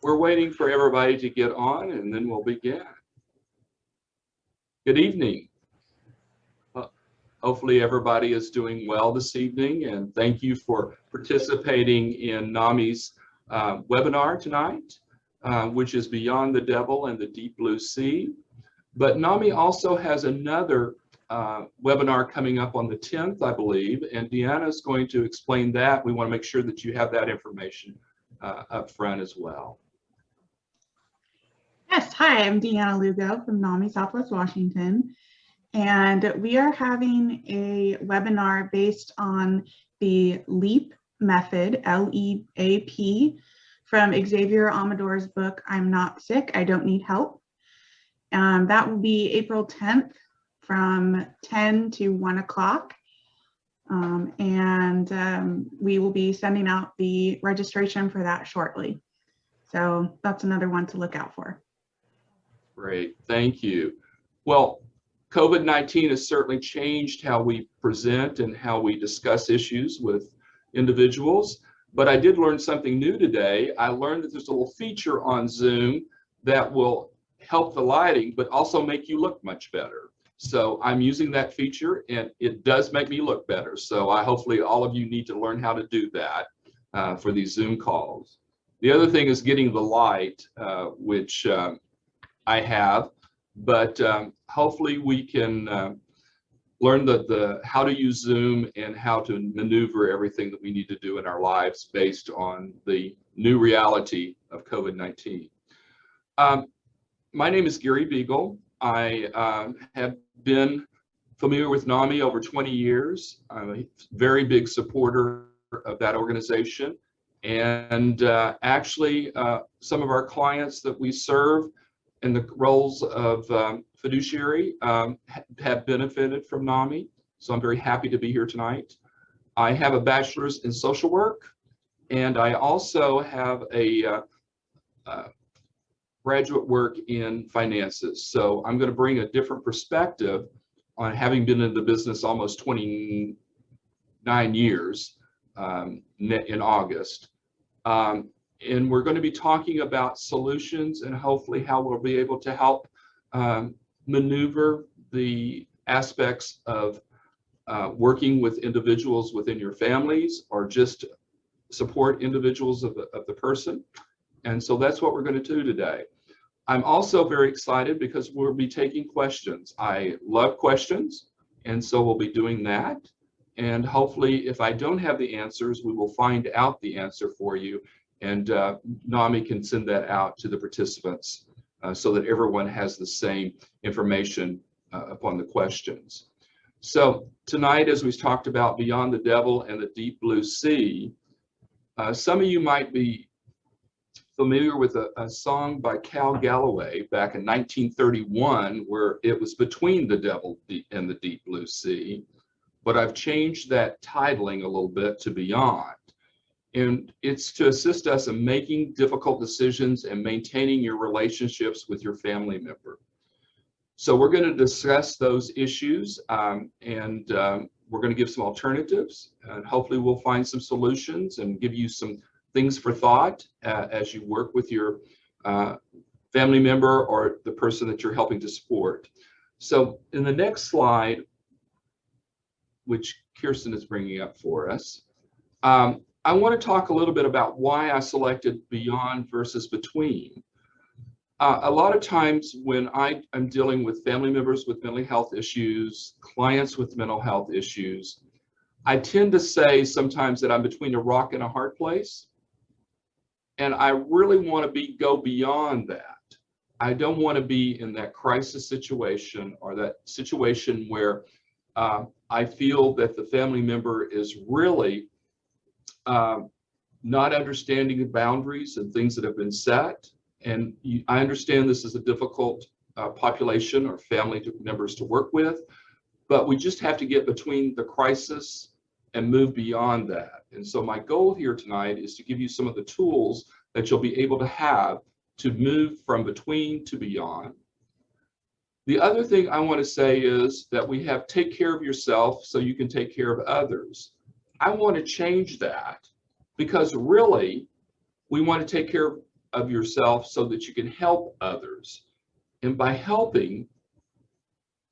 We're waiting for everybody to get on and then we'll begin. Good evening. Hopefully everybody is doing well this evening, and thank you for participating in NAMI's webinar tonight, which is Beyond the Devil and the Deep Blue Sea. But NAMI also has another webinar coming up on the 10th, I believe, and Deanna is going to explain that. We want to make sure that you have that information up front as well. Yes, hi, I'm Deanna Lugo from NAMI Southwest Washington, and we are having a webinar based on the LEAP method, L-E-A-P, from Xavier Amador's book, I'm Not Sick, I Don't Need Help. That will be April 10th from 10 to 1 o'clock. We will be sending out the registration for that shortly. So that's another one to look out for. Great, thank you. Well, COVID-19 has certainly changed how we present and how we discuss issues with individuals, but I did learn something new today. I learned that there's a little feature on Zoom that will help the lighting, but also make you look much better. So I'm using that feature and it does make me look better. So hopefully all of you need to learn how to do that for these Zoom calls. The other thing is getting the light, which I have, but hopefully we can learn how to use Zoom and how to maneuver everything that we need to do in our lives based on the new reality of COVID-19. My name is Gary Beagle. I have been familiar with NAMI over 20 years. I'm a very big supporter of that organization. And actually, some of our clients that we serve in the roles of fiduciary have benefited from NAMI. So I'm very happy to be here tonight. I have a bachelor's in social work, and I also have a graduate work in finances. So I'm going to bring a different perspective on having been in the business almost 29 years in August. And we're going to be talking about solutions and hopefully how we'll be able to help maneuver the aspects of working with individuals within your families or just support individuals of the person. And so that's what we're going to do today. I'm also very excited because we'll be taking questions. I love questions, and so we'll be doing that. And hopefully, if I don't have the answers, we will find out the answer for you, and NAMI can send that out to the participants so that everyone has the same information upon the questions. So tonight, as we talked about Beyond the Devil and the Deep Blue Sea, some of you might be familiar with a song by Cal Galloway back in 1931 where it was Between the Devil and the Deep Blue Sea, but I've changed that titling a little bit to Beyond. And it's to assist us in making difficult decisions and maintaining your relationships with your family member. So we're going to discuss those issues and we're going to give some alternatives, and hopefully we'll find some solutions and give you some things for thought as you work with your family member or the person that you're helping to support. So in the next slide, which Kirsten is bringing up for us, I want to talk a little bit about why I selected Beyond versus Between. A lot of times when I'm dealing with family members with mental health issues, clients with mental health issues, I tend to say sometimes that I'm between a rock and a hard place. And I really want to go beyond that. I don't want to be in that crisis situation or that situation where I feel that the family member is really not understanding the boundaries and things that have been set. And I understand this is a difficult population or family members to work with, but we just have to get between the crisis and move beyond that. And so my goal here tonight is to give you some of the tools that you'll be able to have to move from between to beyond. The other thing I want to say is that we have take care of yourself so you can take care of others. I want to change that because really we want to take care of of yourself so that you can help others. And by helping,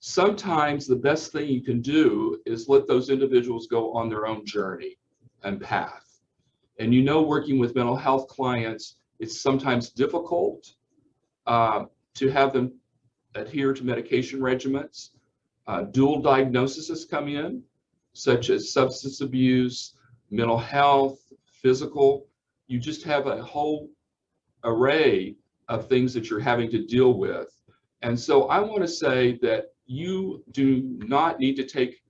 sometimes the best thing you can do is let those individuals go on their own journey and path. And you know, working with mental health clients, it's sometimes difficult to have them adhere to medication regimens. Dual diagnoses come in, such as substance abuse, mental health, physical. You just have a whole array of things that you're having to deal with. And so I want to say that you do not need to take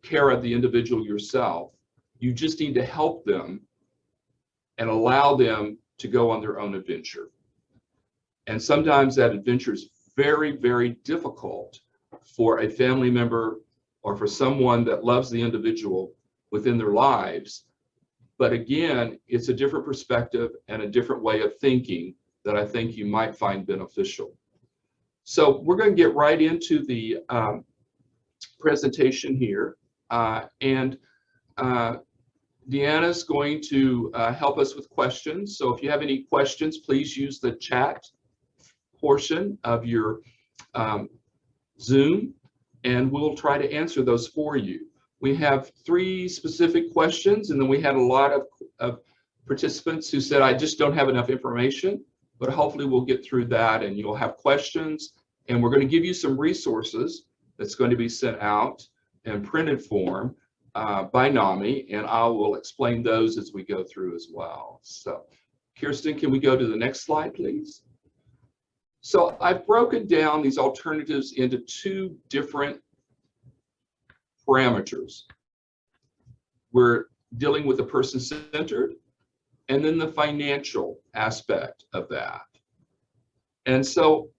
care of the individual yourself. You just need to help them and allow them to go on their own adventure. And sometimes that adventure is very, very difficult for a family member or for someone that loves the individual within their lives. But again, it's a different perspective and a different way of thinking that I think you might find beneficial. So we're going to get right into the presentation here. Deanna's going to help us with questions. So if you have any questions, please use the chat portion of your Zoom, and we'll try to answer those for you. We have 3 specific questions, and then we had a lot of participants who said, I just don't have enough information, but hopefully we'll get through that and you'll have questions. And we're going to give you some resources that's going to be sent out in printed form by NAMI, and I will explain those as we go through as well. So Kirsten, can we go to the next slide, please? So I've broken down these alternatives into 2 different parameters. We're dealing with the person-centered and then the financial aspect of that. And so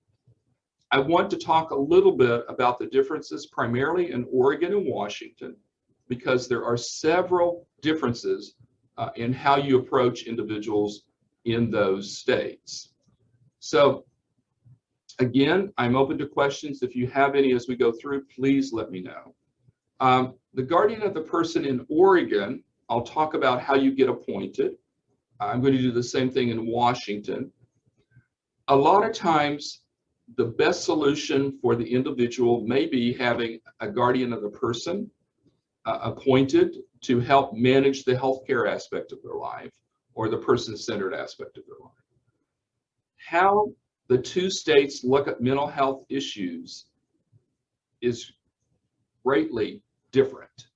I want to talk a little bit about the differences primarily in Oregon and Washington, because there are several differences in how you approach individuals in those states. So again, I'm open to questions. If you have any as we go through, please let me know. The guardian of the person in Oregon, I'll talk about how you get appointed. I'm going to do the same thing in Washington. A lot of times, the best solution for the individual may be having a guardian of the person appointed to help manage the healthcare aspect of their life or the person-centered aspect of their life. How the 2 states look at mental health issues is greatly different,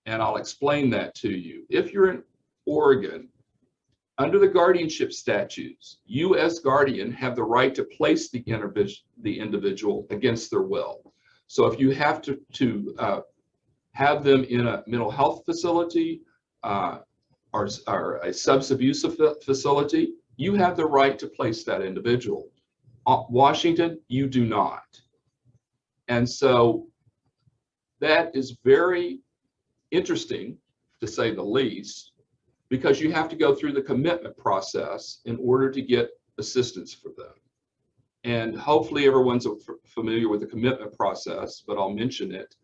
and I'll explain that to you. If you're in Oregon, under the guardianship statutes, you as guardian have the right to place the individual against their will. So if you have to have them in a mental health facility or a substance abuse facility, you have the right to place that individual. Washington, you do not. And so that is very interesting, to say the least, because you have to go through the commitment process in order to get assistance for them. And hopefully everyone's familiar with the commitment process, but I'll mention it.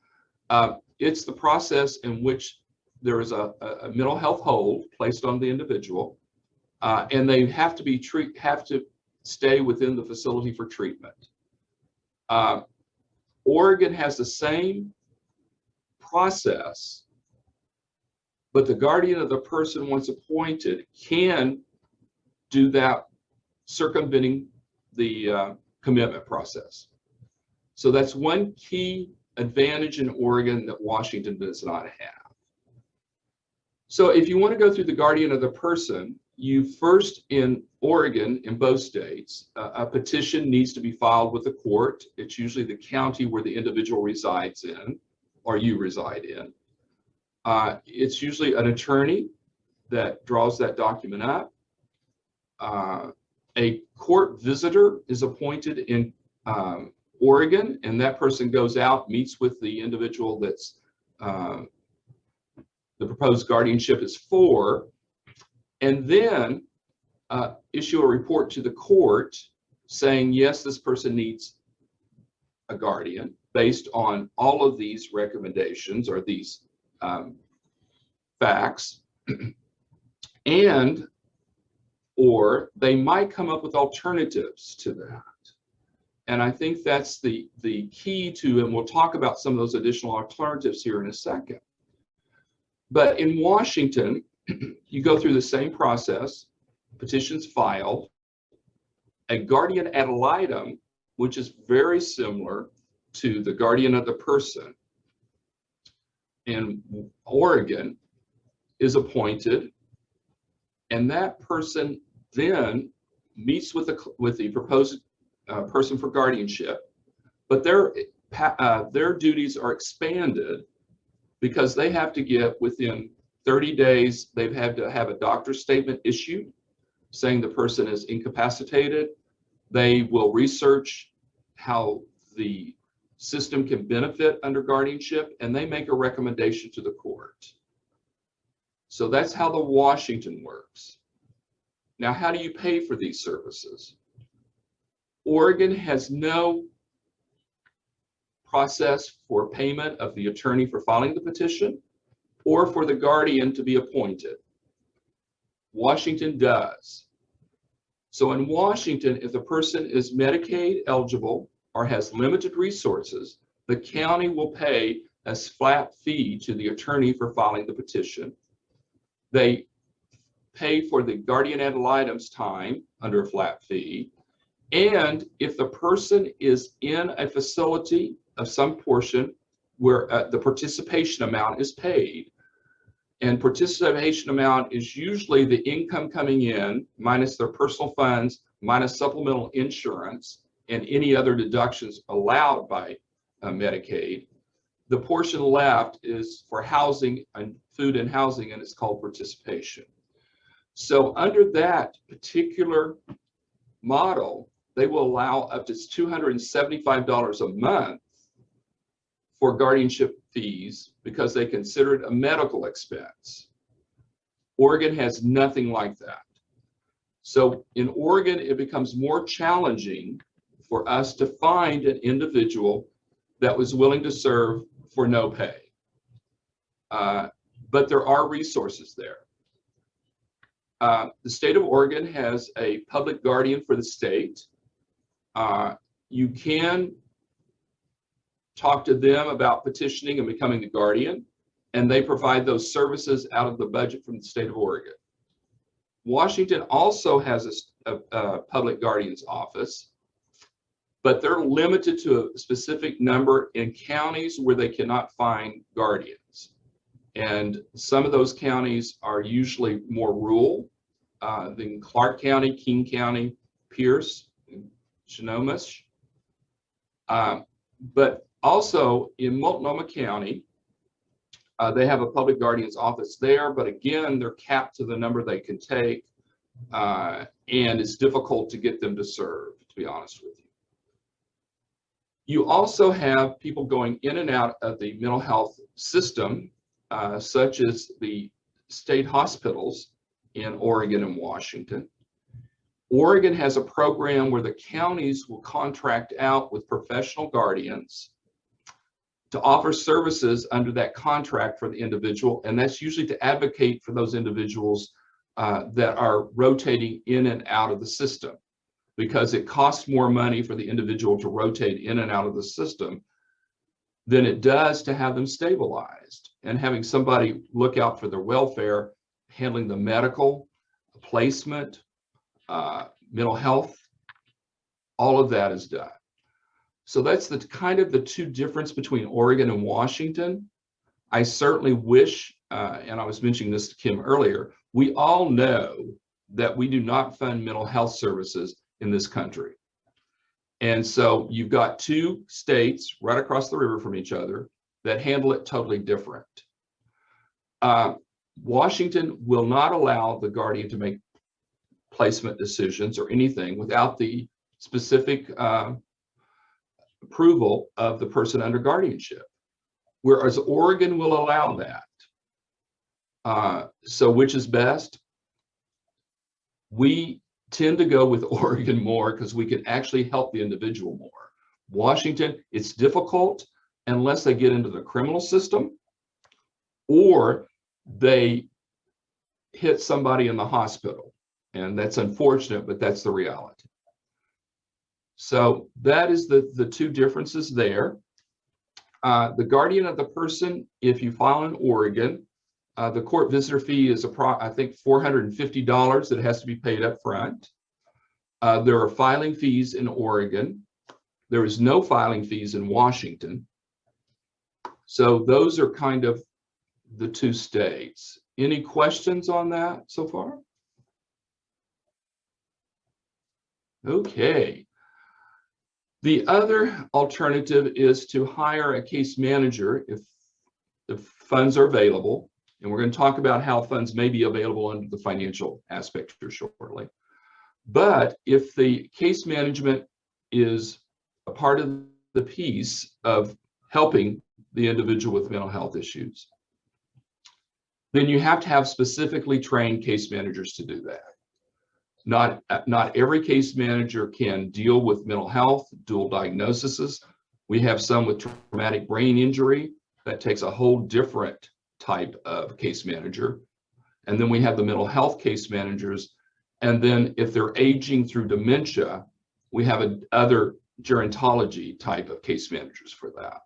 It's the process in which there is a mental health hold placed on the individual, and they have to stay within the facility for treatment. Oregon has the same process, but the guardian of the person, once appointed, can do that circumventing the commitment process. So that's one key advantage in Oregon that Washington does not have. So if you want to go through the guardian of the person, you first, in Oregon, in both states, a petition needs to be filed with the court. It's usually the county where the individual resides in, or you reside in. It's usually an attorney that draws that document up. A court visitor is appointed in Oregon, and that person goes out, meets with the individual that's the proposed guardianship is for, and then issue a report to the court saying, yes, this person needs a guardian based on all of these recommendations or these facts. And or they might come up with alternatives to that. And I think that's the key to, and we'll talk about some of those additional alternatives here in a second. But in Washington, you go through the same process, petitions filed, a guardian ad litem, which is very similar to the guardian of the person in Oregon, is appointed, and that person then meets with the proposed person for guardianship, but their duties are expanded because they have to get within 30 days, they've had to have a doctor's statement issued saying the person is incapacitated. They will research how the system can benefit under guardianship, and they make a recommendation to the court. So that's how the Washington works. Now, how do you pay for these services? Oregon has no process for payment of the attorney for filing the petition or for the guardian to be appointed. Washington does. So in Washington, if the person is Medicaid eligible or has limited resources, the county will pay a flat fee to the attorney for filing the petition. They pay for the guardian ad litem's time under a flat fee. And if the person is in a facility of some portion where the participation amount is paid, and participation amount is usually the income coming in minus their personal funds, minus supplemental insurance, and any other deductions allowed by Medicaid. The portion left is for housing and food and housing, and it's called participation. So under that particular model, they will allow up to $275 a month for guardianship fees because they consider it a medical expense. Oregon has nothing like that. So in Oregon, it becomes more challenging for us to find an individual that was willing to serve for no pay. But there are resources there. The state of Oregon has a public guardian for the state. You can talk to them about petitioning and becoming the guardian, and they provide those services out of the budget from the state of Oregon. Washington also has a public guardian's office, but they're limited to a specific number in counties where they cannot find guardians. And some of those counties are usually more rural than Clark County, King County, Pierce, and Snohomish. But also in Multnomah County, they have a public guardian's office there, but again, they're capped to the number they can take, and it's difficult to get them to serve, to be honest with you. You also have people going in and out of the mental health system, such as the state hospitals in Oregon and Washington. Oregon has a program where the counties will contract out with professional guardians to offer services under that contract for the individual, and that's usually to advocate for those individuals that are rotating in and out of the system, because it costs more money for the individual to rotate in and out of the system than it does to have them stabilized. And having somebody look out for their welfare, handling the medical, placement, mental health, all of that is done. So that's the kind of the two difference between Oregon and Washington. I certainly wish, and I was mentioning this to Kim earlier, we all know that we do not fund mental health services in this country. And so you've got two states right across the river from each other that handle it totally different. Washington will not allow the guardian to make placement decisions or anything without the specific approval of the person under guardianship, whereas Oregon will allow that. So which is best? We tend to go with Oregon more because we can actually help the individual more. Washington, it's difficult unless they get into the criminal system or they hit somebody in the hospital. And that's unfortunate, but that's the reality. So that is the two differences there. The guardian of the person, if you file in Oregon, the court visitor fee is, I think, $450 that has to be paid up front. There are filing fees in Oregon. There is no filing fees in Washington. So those are kind of the two states. Any questions on that so far? Okay. The other alternative is to hire a case manager if the funds are available. And we're going to talk about how funds may be available under the financial aspect here shortly. But if the case management is a part of the piece of helping the individual with mental health issues, then you have to have specifically trained case managers to do that. Not every case manager can deal with mental health, dual diagnoses. We have some with traumatic brain injury that takes a whole different type of case manager. And then we have the mental health case managers. And then if they're aging through dementia, we have other gerontology type of case managers for that.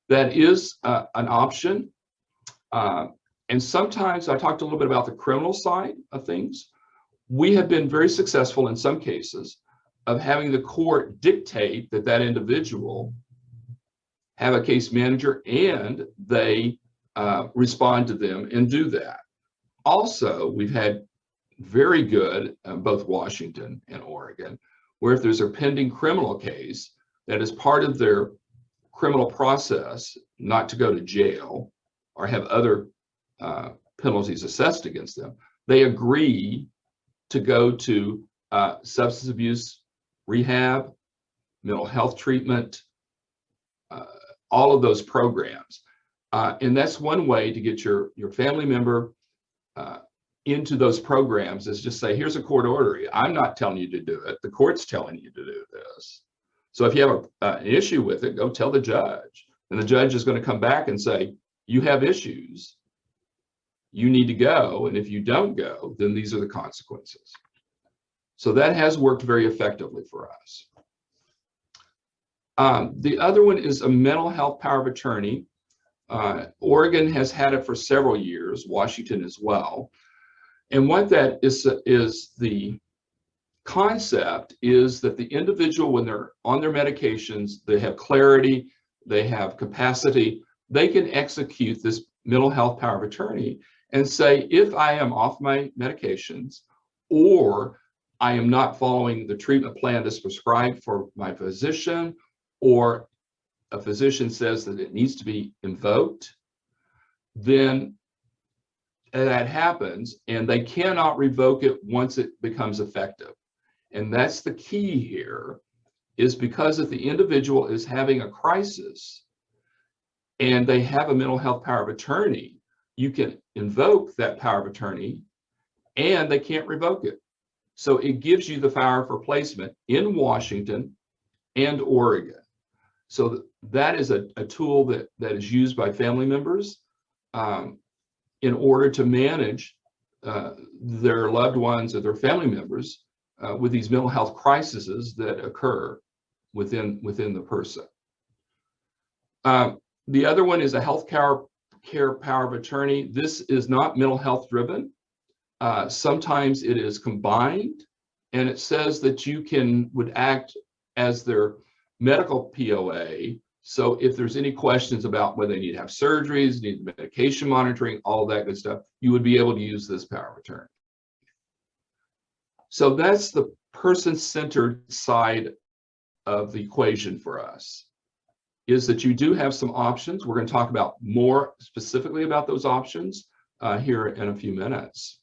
That is an option. And sometimes I talked a little bit about the criminal side of things. We have been very successful in some cases of having the court dictate that that individual have a case manager and they respond to them and do that. Also, we've had very good, both Washington and Oregon, where if there's a pending criminal case that is part of their criminal process, not to go to jail or have other penalties assessed against them, they agree to go to substance abuse rehab, mental health treatment, all of those programs. And that's one way to get your family member into those programs, is just say, here's a court order. I'm not telling you to do it. The court's telling you to do this. So if you have an issue with it, go tell the judge. And the judge is going to come back and say, you have issues. You need to go. And if you don't go, then these are the consequences. So that has worked very effectively for us. The other one is a mental health power of attorney. Oregon has had it for several years, Washington as well. And what that is the concept is that the individual, when they're on their medications, they have clarity, they have capacity, they can execute this mental health power of attorney and say, if I am off my medications or I am not following the treatment plan that's prescribed for my physician, or a physician says that it needs to be invoked, then that happens and they cannot revoke it once it becomes effective. And that's the key here, is because if the individual is having a crisis and they have a mental health power of attorney, you can invoke that power of attorney and they can't revoke it. So it gives you the power for placement in Washington and Oregon. So that is a tool that is used by family members in order to manage their loved ones or their family members with these mental health crises that occur within the person. The other one is a health care power of attorney. This is not mental health driven. Sometimes it is combined, and it says that you would act as their medical POA. So if there's any questions about whether they need to have surgeries, need medication monitoring, all that good stuff, you would be able to use this power of attorney. So that's the person-centered side of the equation for us, is that you do have some options. We're going to talk about more specifically about those options here in a few minutes.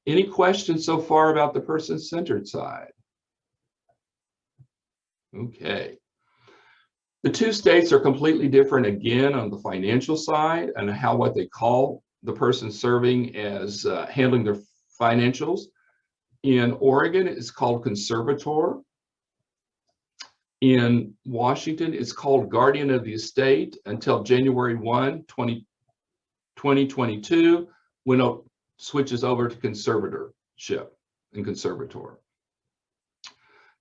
Any questions so far about the person-centered side? Okay. The two states are completely different again on the financial side and what they call the person serving as handling their financials. In Oregon, it's called conservator. In Washington, it's called guardian of the estate until January 1, 2022, when it switches over to conservatorship. and conservator.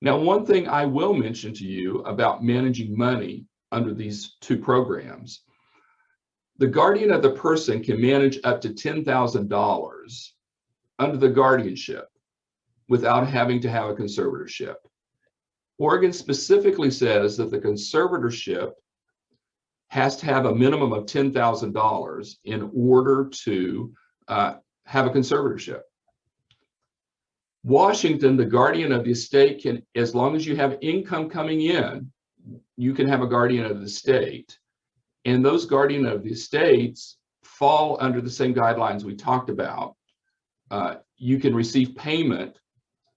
Now, one thing I will mention to you about managing money under these two programs, the guardian of the person can manage up to $10,000 under the guardianship without having to have a conservatorship. Oregon specifically says that the conservatorship has to have a minimum of $10,000 in order to have a conservatorship. Washington, the guardian of the estate can, as long as you have income coming in, you can have a guardian of the estate. And those guardian of the estates fall under the same guidelines we talked about. You can receive payment.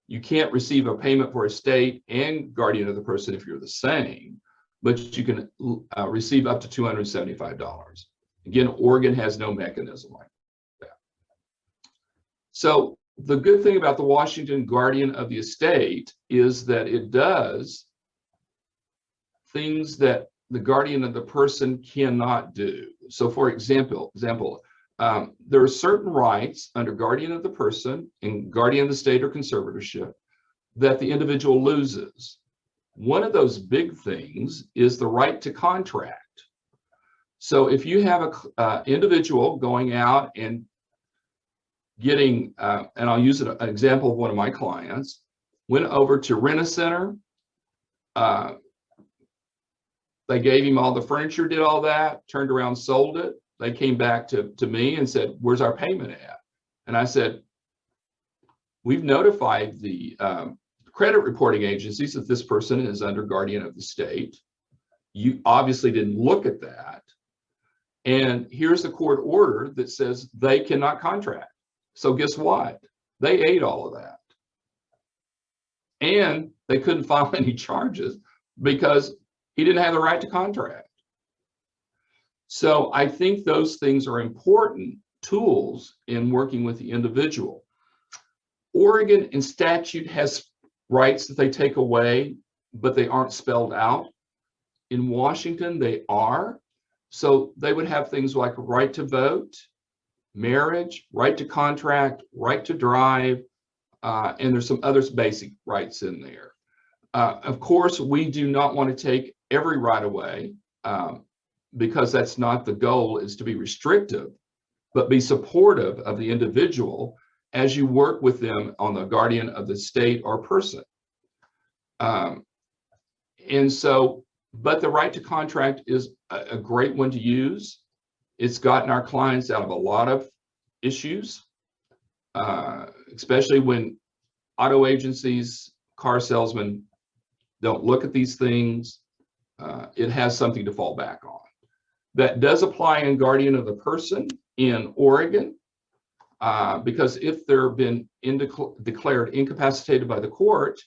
You can't receive a payment for estate and guardian of the person if you're the same, but you can receive up to $275. Again, Oregon has no mechanism like that. So the good thing about the Washington guardian of the estate is that it does things that the guardian of the person cannot do. So for example, there are certain rights under guardian of the person and guardian of the estate or conservatorship that the individual loses. One of those big things is the right to contract. So if you have an individual going out and getting, and I'll use an example of one of my clients, went over to Rent-A-Center, they gave him all the furniture, did all that, turned around, sold it. They came back to me and said, where's our payment at? And I said, we've notified the credit reporting agencies that this person is under guardian of the state. You obviously didn't look at that. And here's the court order that says they cannot contract. So guess what? They ate all of that. And they couldn't file any charges because he didn't have the right to contract. So I think those things are important tools in working with the individual. Oregon in statute has rights that they take away, but they aren't spelled out. In Washington, they are. So they would have things like right to vote, marriage, right to contract, right to drive, and there's some other basic rights in there. Of course, we do not want to take every right away because that's not the goal, is to be restrictive, but be supportive of the individual as you work with them on the guardian of the state or person. And so, but the right to contract is a great one to use. It's gotten our clients out of a lot of issues, especially when auto agencies, car salesmen don't look at these things. It has something to fall back on. That does apply in guardian of the person in Oregon, because if they've been declared incapacitated by the court,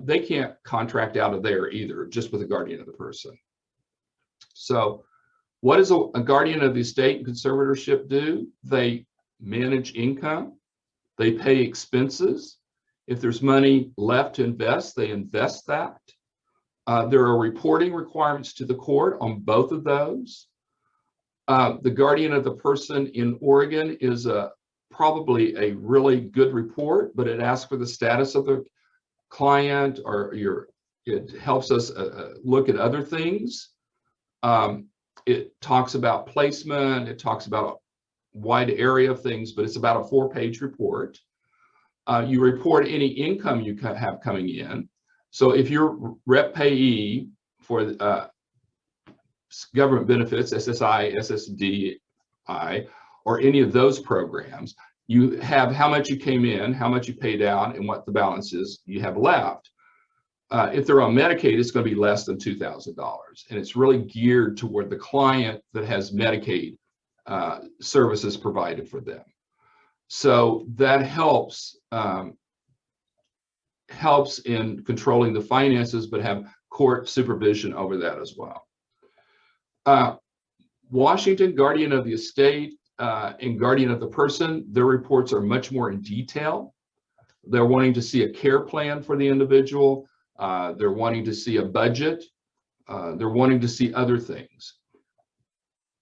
they can't contract out of there either, just with a guardian of the person. So what does a guardian of the estate and conservatorship do? They manage income, they pay expenses. If there's money left to invest, they invest that. There are reporting requirements to the court on both of those. The guardian of the person in Oregon is probably a really good report, but it asks for the status of the client, or it helps us look at other things. It talks about placement, it talks about a wide area of things, but it's about a 4-page report. You report any income you have coming in. So if you're rep payee for government benefits, SSI, Ssdi, or any of those programs, you have how much you came in, how much you paid out, and what the balance is you have left. If they're on Medicaid, it's going to be less than $2,000. And it's really geared toward the client that has Medicaid services provided for them. So that helps in controlling the finances, but have court supervision over that as well. Washington, guardian of the estate and guardian of the person, their reports are much more in detail. They're wanting to see a care plan for the individual. They're wanting to see a budget. They're wanting to see other things.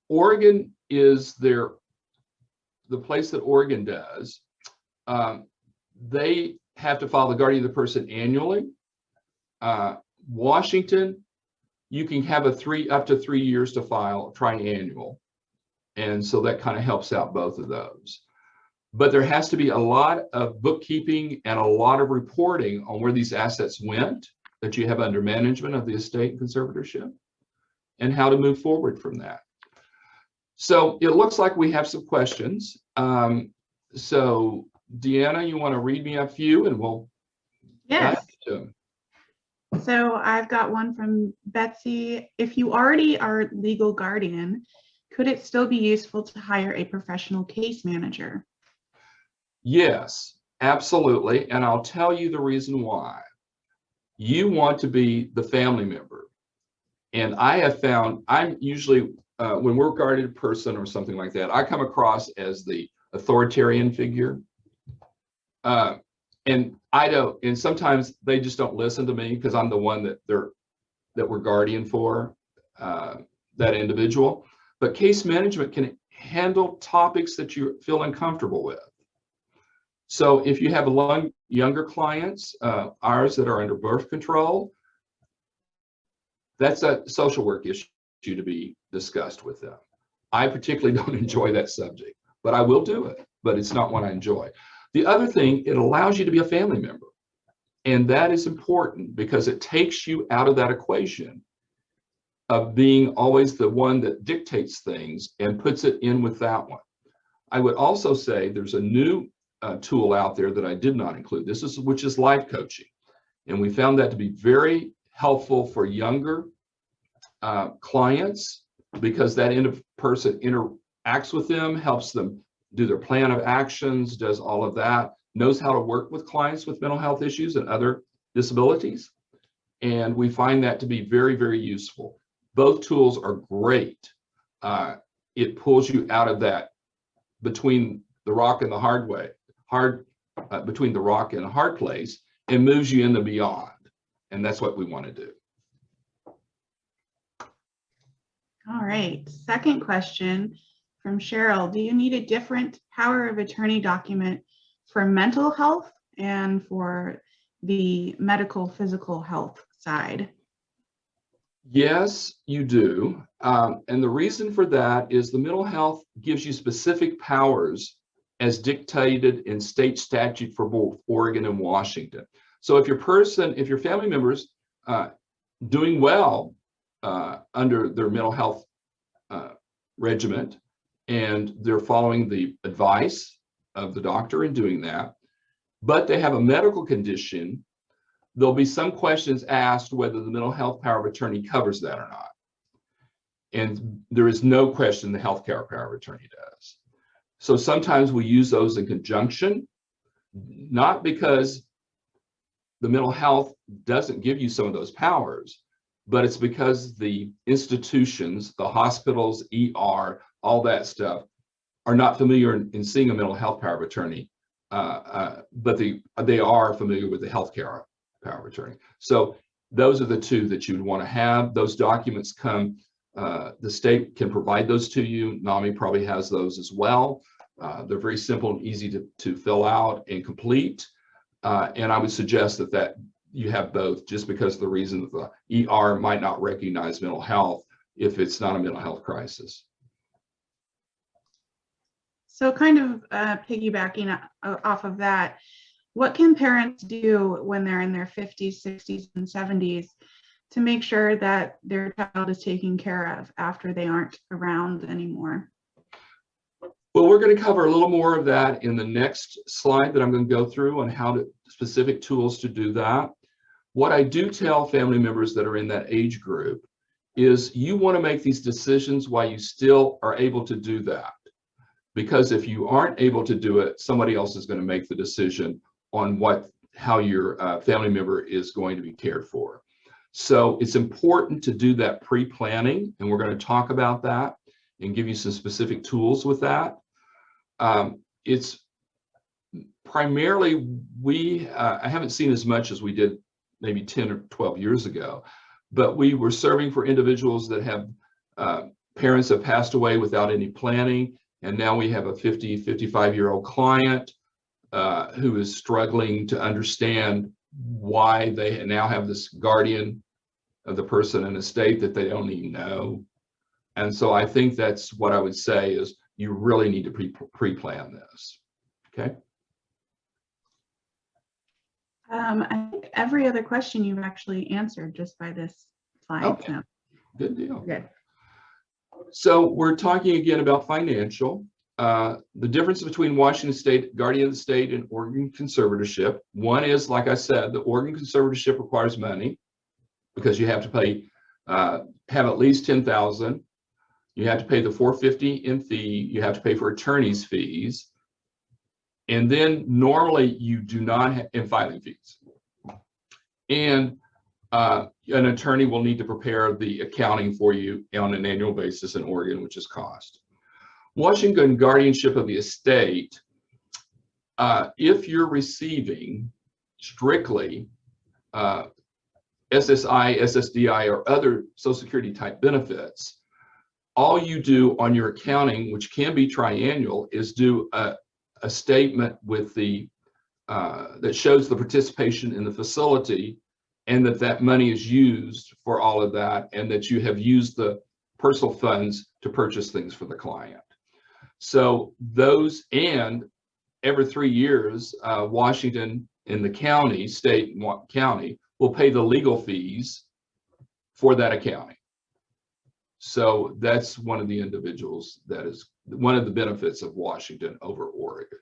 Oregon is the place that Oregon does. they have to file the guardian of the person annually. Washington, you can have up to 3 years to file triannual. And so that kind of helps out both of those. But there has to be a lot of bookkeeping and a lot of reporting on where these assets went that you have under management of the estate and conservatorship, and how to move forward from that. So it looks like we have some questions. So Deanna, you want to read me a few and we'll Yes. dive into them. So I've got one from Betsy. If you already are legal guardian, could it still be useful to hire a professional case manager? Yes, absolutely. And I'll tell you the reason why. You want to be the family member. And I have found, I'm usually, when we're a guarded person or something like that, I come across as the authoritarian figure. And I don't, and sometimes they just don't listen to me because I'm the one that we're guardian for, that individual. But case management can handle topics that you feel uncomfortable with. So if you have younger clients, ours that are under birth control, that's a social work issue to be discussed with them. I particularly don't enjoy that subject, but I will do it, but it's not one I enjoy. The other thing, it allows you to be a family member. And that is important because it takes you out of that equation of being always the one that dictates things and puts it in with that one. I would also say there's a new tool out there that I did not include. Which is life coaching. And we found that to be very helpful for younger clients because that person interacts with them, helps them do their plan of actions, does all of that, knows how to work with clients with mental health issues and other disabilities. And we find that to be very, very useful. Both tools are great. It pulls you out of that between the rock and the hard way, between the rock and a hard place, and moves you in the beyond. And that's what we want to do. All right. Second question from Cheryl. Do you need a different power of attorney document for mental health and for the medical physical health side? Yes, you do. And the reason for that is the mental health gives you specific powers as dictated in state statute for both Oregon and Washington. So if your family members doing well under their mental health regimen and they're following the advice of the doctor in doing that, but they have a medical condition, there'll be some questions asked whether the mental health power of attorney covers that or not. And there is no question the healthcare power of attorney does. So sometimes we use those in conjunction, not because the mental health doesn't give you some of those powers, but it's because the institutions, the hospitals, ER, all that stuff, are not familiar in seeing a mental health power of attorney, but they are familiar with the healthcare power of attorney. So those are the two that you would want to have. Those documents come, the state can provide those to you. NAMI probably has those as well. They're very simple and easy to fill out and complete. And I would suggest that you have both, just because of the reason that the ER might not recognize mental health if it's not a mental health crisis. So kind of piggybacking off of that, what can parents do when they're in their 50s, 60s, and 70s to make sure that their child is taken care of after they aren't around anymore? Well, we're going to cover a little more of that in the next slide that I'm going to go through on specific tools to do that. What I do tell family members that are in that age group is you want to make these decisions while you still are able to do that. Because if you aren't able to do it, somebody else is going to make the decision on how your family member is going to be cared for. So it's important to do that pre-planning, and we're going to talk about that and give you some specific tools with that. It's primarily, I haven't seen as much as we did maybe 10 or 12 years ago, but we were serving for individuals that have parents have passed away without any planning. And now we have a 50, 55-year-old client who is struggling to understand why they now have this guardian of the person in a state that they don't even know. And so I think that's what I would say is you really need to pre-plan this. Okay. I think every other question you've actually answered just by this slide. Okay. So. Good deal. Good. So we're talking again about financial. The difference between Washington State, Guardian of the State, and Oregon conservatorship. One is, like I said, the Oregon conservatorship requires money because you have to pay, have at least $10,000. You have to pay the $450 in fee. You have to pay for attorney's fees. And then normally you do not have in filing fees. And an attorney will need to prepare the accounting for you on an annual basis in Oregon, which is cost. Washington guardianship of the estate, if you're receiving strictly SSI, Ssdi, or other Social Security type benefits, all you do on your accounting, which can be triannual, is do a statement with the that shows the participation in the facility and that money is used for all of that, and that you have used the personal funds to purchase things for the client. So those, and every 3 years, Washington in the county, state and county, will pay the legal fees for that accounting. So that's one of the individuals, that is one of the benefits of Washington over Oregon.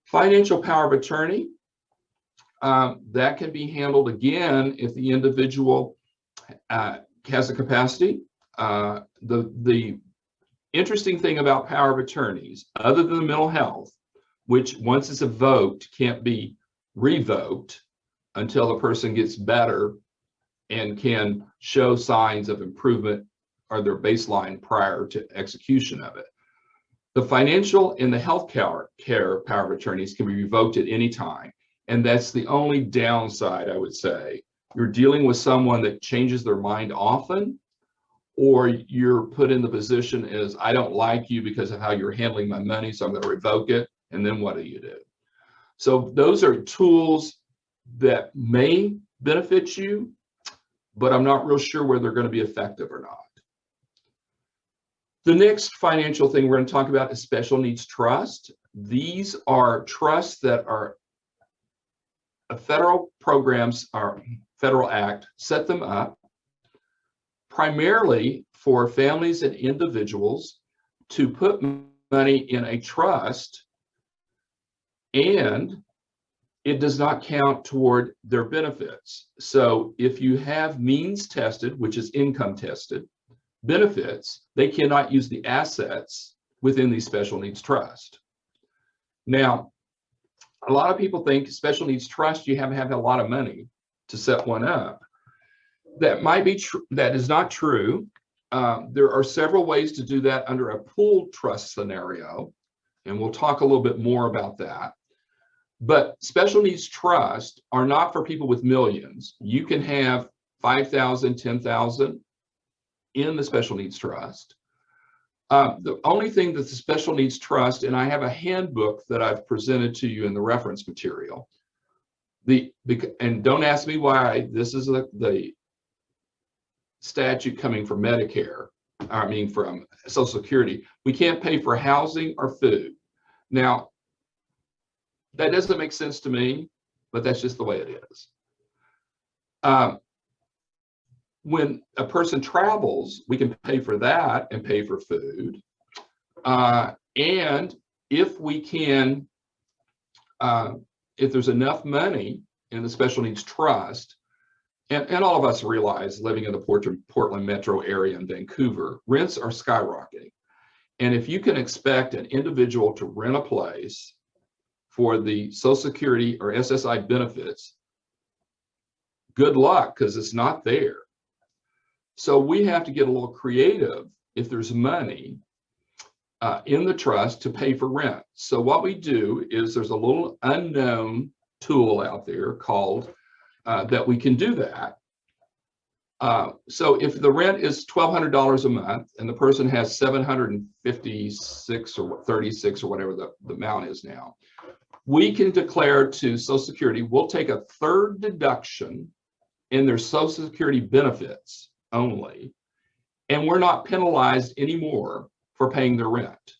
Financial power of attorney, that can be handled again if the individual has the capacity. The interesting thing about power of attorneys, other than the mental health, which once it's evoked can't be revoked until the person gets better and can show signs of improvement or their baseline prior to execution of it. The financial and the health care power of attorneys can be revoked at any time. And that's the only downside, I would say. You're dealing with someone that changes their mind often, or you're put in the position as, I don't like you because of how you're handling my money, so I'm going to revoke it. And then what do you do? So those are tools that may benefit you, but I'm not real sure whether they're going to be effective or not. The next financial thing we're going to talk about is special needs trust. These are trusts that are federal programs, or federal act set them up primarily for families and individuals to put money in a trust, and it does not count toward their benefits. So if you have means tested, which is income tested, benefits, they cannot use the assets within the special needs trust. Now, a lot of people think special needs trust, you have to have a lot of money to set one up. That might be true. That is not true. There are several ways to do that under a pooled trust scenario, and we'll talk a little bit more about that. But special needs trusts are not for people with millions. You can have 5,000, 10,000 in the special needs trust. The only thing that the special needs trust, and I have a handbook that I've presented to you in the reference material. And don't ask me why, this is the statute coming from Medicare, I mean from Social Security. We can't pay for housing or food. Now, that doesn't make sense to me, but that's just the way it is. When a person travels, we can pay for that and pay for food. And if we can, if there's enough money in the special needs trust, and all of us realize living in the Portland metro area in Vancouver, rents are skyrocketing. And if you can expect an individual to rent a place for the Social Security or SSI benefits, good luck, because it's not there. So we have to get a little creative if there's money in the trust to pay for rent. So what we do is there's a little unknown tool out there called that we can do that. So if the rent is $1,200 a month and the person has 756 or 36 or whatever the amount is now, we can declare to Social Security, we'll take a third deduction in their Social Security benefits only, and we're not penalized anymore for paying their rent.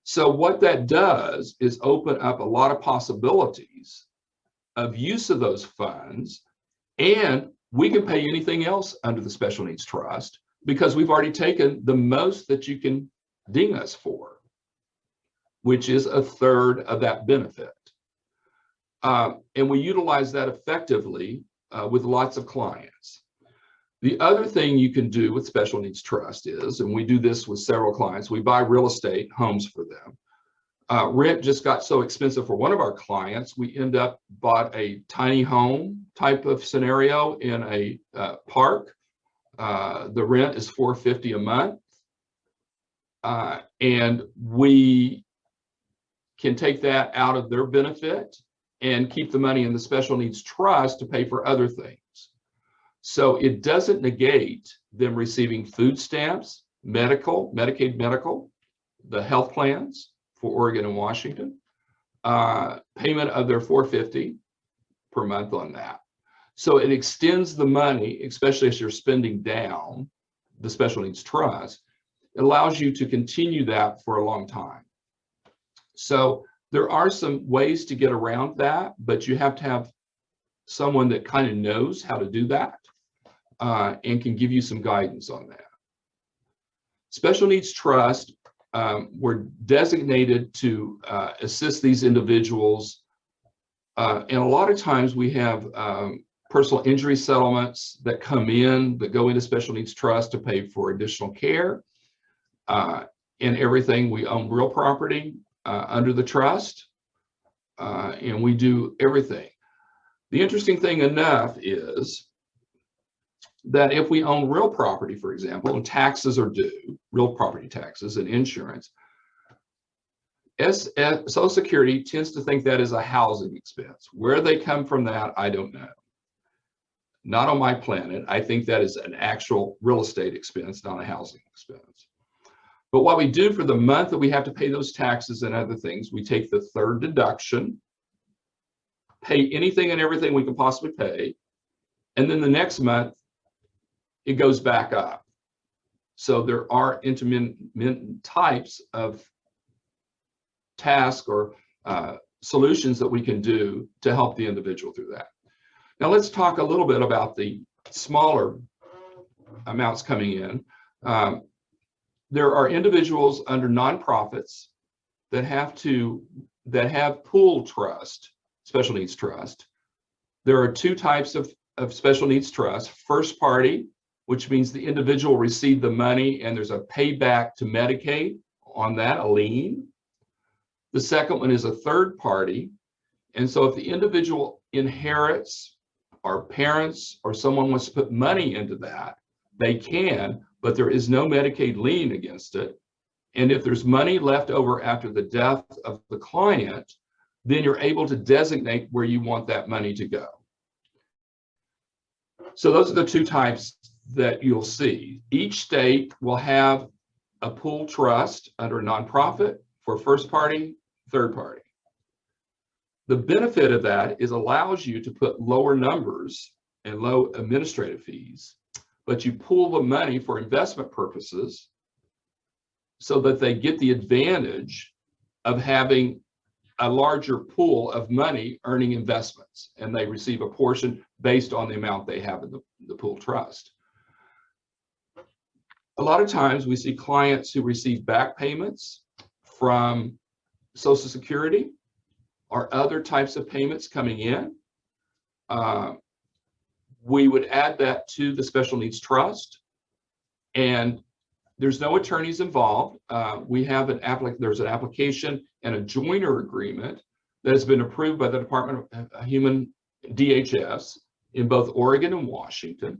So what that does is open up a lot of possibilities of use of those funds, and we can pay anything else under the Special Needs Trust because we've already taken the most that you can ding us for, which is a third of that benefit. And we utilize that effectively with lots of clients. The other thing you can do with Special Needs Trust is, and we do this with several clients, we buy real estate homes for them. Rent just got so expensive for one of our clients, we end up bought a tiny home type of scenario in a park. The rent is $450 a month. And we can take that out of their benefit and keep the money in the Special Needs Trust to pay for other things. So it doesn't negate them receiving food stamps, Medicaid medical, the health plans for Oregon and Washington, payment of their $450 per month on that. So it extends the money, especially as you're spending down the Special Needs Trust. It allows you to continue that for a long time. So there are some ways to get around that, but you have to have someone that kind of knows how to do that and can give you some guidance on that. Special Needs Trust were designated to assist these individuals. And a lot of times we have personal injury settlements that come in, that go into Special Needs Trust to pay for additional care. And everything, we own real property under the trust, and we do everything. The interesting thing enough is that if we own real property, for example, and taxes are due, real property taxes and insurance, Social Security tends to think that is a housing expense. Where they come from that, I don't know. Not on my planet. I think that is an actual real estate expense, not a housing expense. But what we do for the month that we have to pay those taxes and other things, we take the third deduction, pay anything and everything we can possibly pay, and then the next month, it goes back up. So there are intermittent types of tasks or solutions that we can do to help the individual through that. Now let's talk a little bit about the smaller amounts coming in. There are individuals under nonprofits that have pool trust, Special Needs Trust. There are two types of Special Needs Trust. First party, which means the individual received the money and there's a payback to Medicaid on that, a lien. The second one is a third party. And so if the individual inherits, or parents or someone wants to put money into that, they can, but there is no Medicaid lien against it. And if there's money left over after the death of the client, then you're able to designate where you want that money to go. So those are the two types that you'll see. Each state will have a pool trust under a nonprofit for first party, third party. The benefit of that is allows you to put lower numbers and low administrative fees, but you pool the money for investment purposes so that they get the advantage of having a larger pool of money earning investments, and they receive a portion based on the amount they have in the pool trust. A lot of times we see clients who receive back payments from Social Security or other types of payments coming in. We would add that to the Special Needs Trust, and there's no attorneys involved. We have there's an application and a joiner agreement that has been approved by the Department of Human DHS in both Oregon and Washington.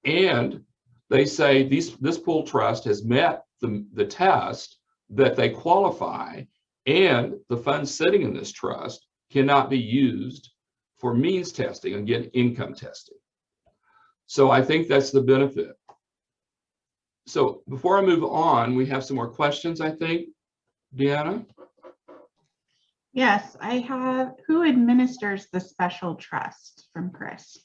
And they say this pool trust has met the test that they qualify, and the funds sitting in this trust cannot be used for means testing, again, income testing. So I think that's the benefit. So before I move on, we have some more questions, I think. Deanna? Yes, I have. Who administers the special trust from Chris?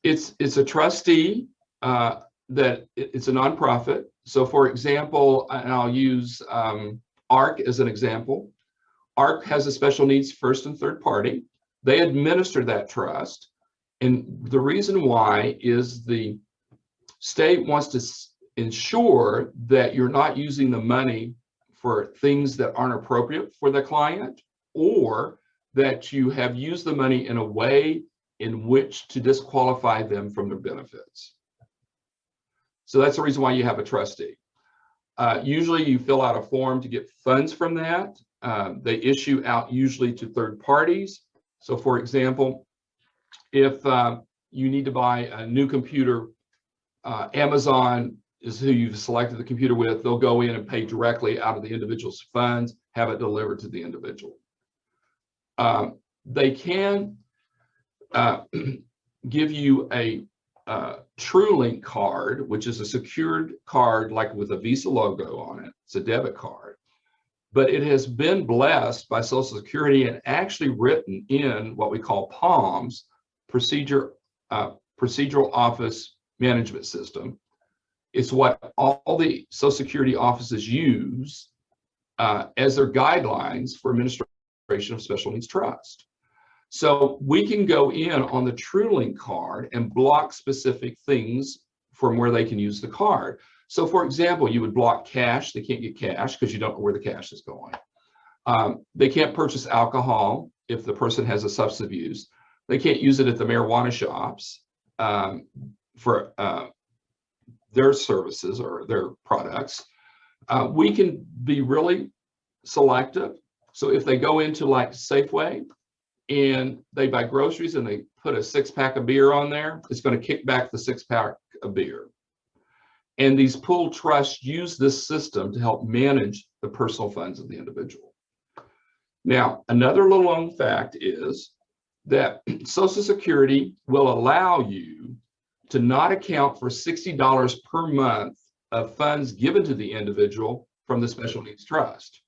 It's a trustee it's a nonprofit. So for example, and I'll use ARC as an example. ARC has a special needs first and third party. They administer that trust. And the reason why is the state wants to ensure that you're not using the money for things that aren't appropriate for the client, or that you have used the money in a way in which to disqualify them from their benefits. So that's the reason why you have a trustee. Usually you fill out a form to get funds from that. They issue out usually to third parties. So for example, if you need to buy a new computer, Amazon is who you've selected the computer with. They'll go in and pay directly out of the individual's funds, have it delivered to the individual. They can give you a TrueLink card, which is a secured card, like with a Visa logo on it. It's a debit card, but it has been blessed by Social Security and actually written in what we call POMS, Procedural Office Management System. It's what all the Social Security offices use as their guidelines for administration of special needs trust. So we can go in on the TrueLink card and block specific things from where they can use the card. So for example, you would block cash. They can't get cash because you don't know where the cash is going. They can't purchase alcohol if the person has a substance abuse. They can't use it at the marijuana shops for their services or their products. We can be really selective. So if they go into like Safeway and they buy groceries and they put a 6-pack of beer on there, it's going to kick back the 6-pack of beer. And these pooled trusts use this system to help manage the personal funds of the individual. Now, another little known fact is that Social Security will allow you to not account for $60 per month of funds given to the individual from the special needs trust.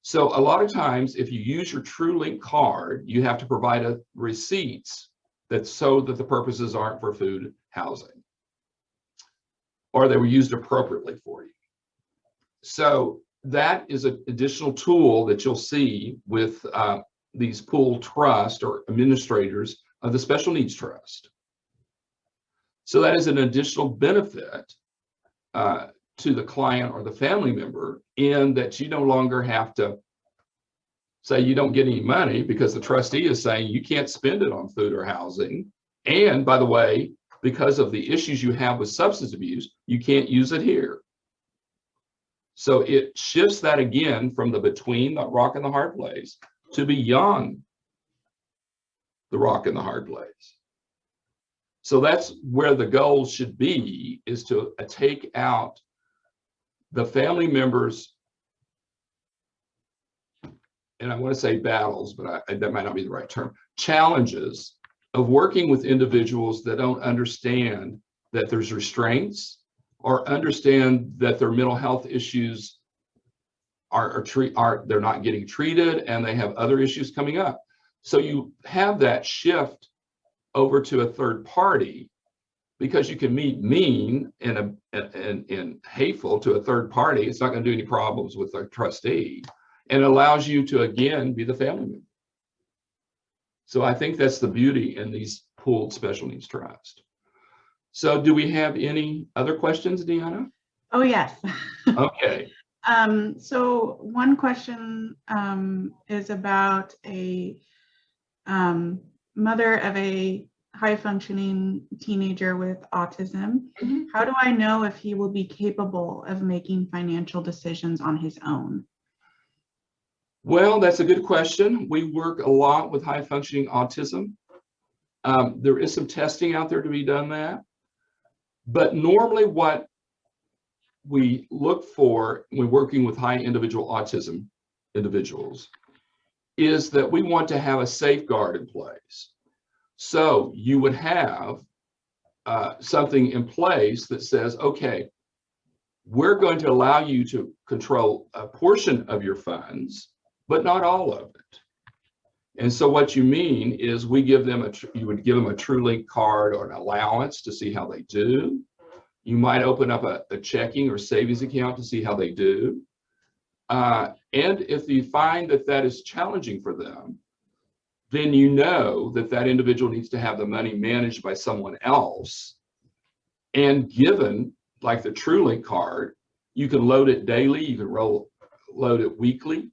So a lot of times, if you use your TrueLink card, you have to provide receipts that so that the purposes aren't for food, housing, or they were used appropriately for you. So that is an additional tool that you'll see with these pooled trust or administrators of the special needs trust. So that is an additional benefit to the client or the family member, in that you no longer have to say you don't get any money because the trustee is saying you can't spend it on food or housing. And by the way, because of the issues you have with substance abuse, you can't use it here. So it shifts that again from the between the rock and the hard place to beyond the rock and the hard place. So that's where the goal should be, is to take out the family members, and I want to say battles, but that might not be the right term, challenges of working with individuals that don't understand that there's restraints, or understand that their mental health issues they're not getting treated and they have other issues coming up. So you have that shift over to a third party, because you can be mean and hateful to a third party. It's not going to do any problems with a trustee, and allows you to again be the family member. So I think that's the beauty in these pooled special needs trust. So do we have any other questions, Deanna? Oh, yes. Okay. So one question is about a mother of a high-functioning teenager with autism. Mm-hmm. How do I know if he will be capable of making financial decisions on his own? Well, that's a good question. We work a lot with high-functioning autism. There is some testing out there to be done that. But normally what we look for when working with high individual autism individuals is that we want to have a safeguard in place. So you would have something in place that says, okay, we're going to allow you to control a portion of your funds, but not all of it. And so what you mean is we give them you would give them a TrueLink card or an allowance to see how they do. You might open up a checking or savings account to see how they do. And if you find that that is challenging for them, then you know that that individual needs to have the money managed by someone else. And given, like the TrueLink card, you can load it daily, you can load it weekly.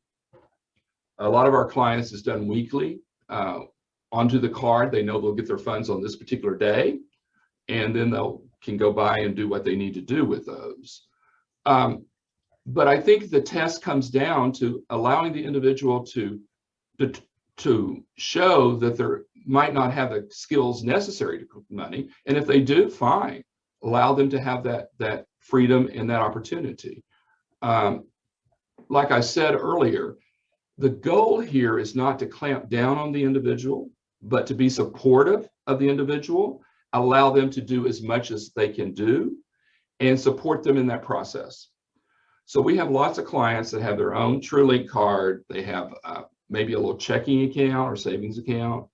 A lot of our clients is done weekly onto the card. They know they'll get their funds on this particular day, and then they'll can go by and do what they need to do with those. But I think the test comes down to allowing the individual to show that they might not have the skills necessary to cook money, and if they do, fine. Allow them to have that freedom and that opportunity. Like I said earlier, the goal here is not to clamp down on the individual, but to be supportive of the individual, allow them to do as much as they can do, and support them in that process. So we have lots of clients that have their own TrueLink card. They have maybe a little checking account or savings account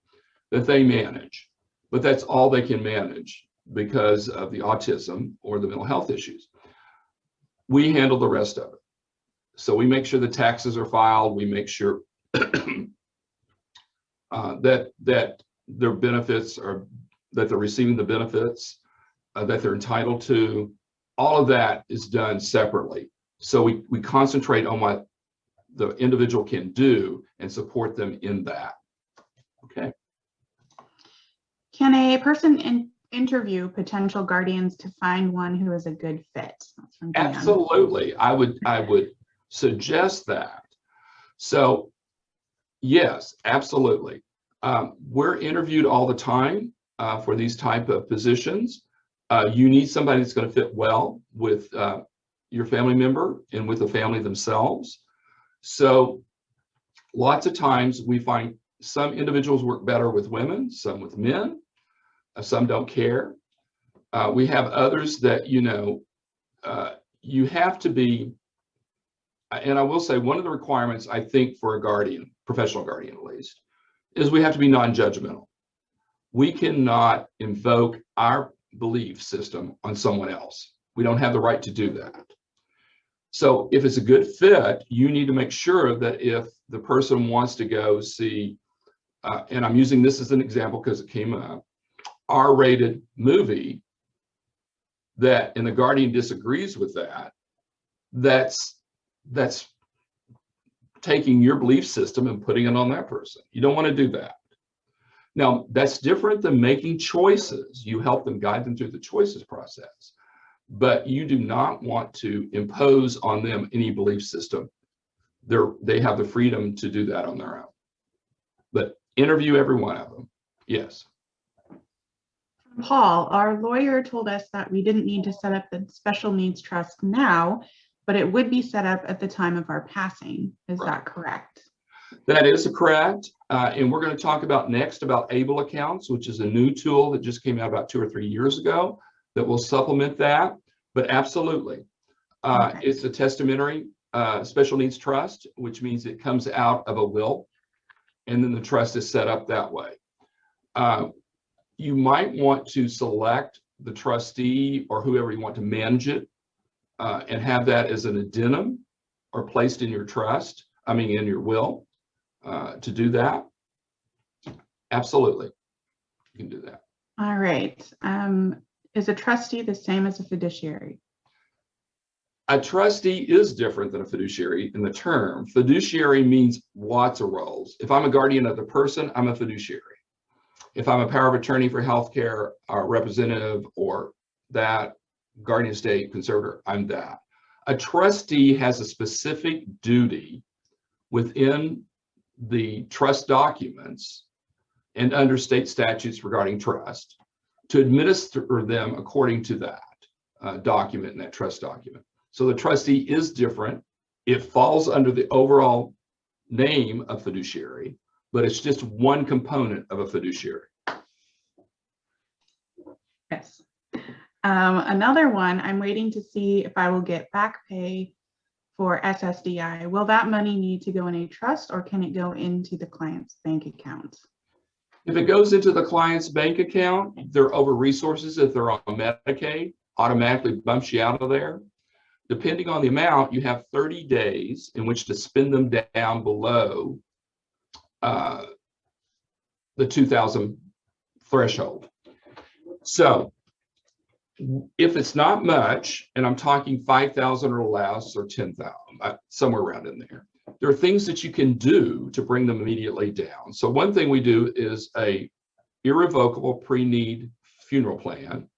that they manage, but that's all they can manage because of the autism or the mental health issues. We handle the rest of it. So we make sure the taxes are filed. We make sure that their benefits are, that they're receiving the benefits that they're entitled to. All of that is done separately. So we concentrate on what the individual can do and support them in that. Okay. Can a person interview potential guardians to find one who is a good fit? That's from Dan. Absolutely. I would suggest that. So yes, absolutely. We're interviewed all the time for these type of positions. You need somebody that's going to fit well with your family member and with the family themselves. So lots of times we find some individuals work better with women, some with men, some don't care. We have others that, you know, you have to be, and I will say one of the requirements, I think, for a guardian, professional guardian at least, is we have to be non-judgmental. We cannot invoke our belief system on someone else. We don't have the right to do that. So if it's a good fit, you need to make sure that if the person wants to go see, and I'm using this as an example because it came up, R-rated movie, that, and the guardian disagrees with that, that's taking your belief system and putting it on that person. You don't want to do that. Now, that's different than making choices. You help them, guide them through the choices process, but you do not want to impose on them any belief system. They have the freedom to do that on their own. But interview every one of them. Yes. Paul, our lawyer told us that we didn't need to set up the special needs trust now, but it would be set up at the time of our passing. Is that correct? That is correct. And we're going to talk about next about ABLE accounts, which is a new tool that just came out about 2 or 3 years ago that will supplement that. But absolutely, it's a testamentary special needs trust, which means it comes out of a will, and then the trust is set up that way. You might want to select the trustee or whoever you want to manage it and have that as an addendum or placed in your trust, in your will to do that. Absolutely, you can do that. All right. Is a trustee the same as a fiduciary? A trustee is different than a fiduciary in the term. Fiduciary means lots of roles. If I'm a guardian of the person, I'm a fiduciary. If I'm a power of attorney for healthcare representative or that guardian estate conservator, I'm that. A trustee has a specific duty within the trust documents and under state statutes regarding trust to administer them according to that document and that trust document. So the trustee is different. It falls under the overall name of fiduciary, but it's just one component of a fiduciary. Yes. Another one, I'm waiting to see if I will get back pay for SSDI, will that money need to go in a trust or can it go into the client's bank account? If it goes into the client's bank account, they're over resources. If they're on Medicaid, automatically bumps you out of there. Depending on the amount, you have 30 days in which to spend them down below the 2,000 threshold. So if it's not much, and I'm talking 5,000 or less or 10,000, somewhere around in there are things that you can do to bring them immediately down. So one thing we do is a irrevocable pre-need funeral plan,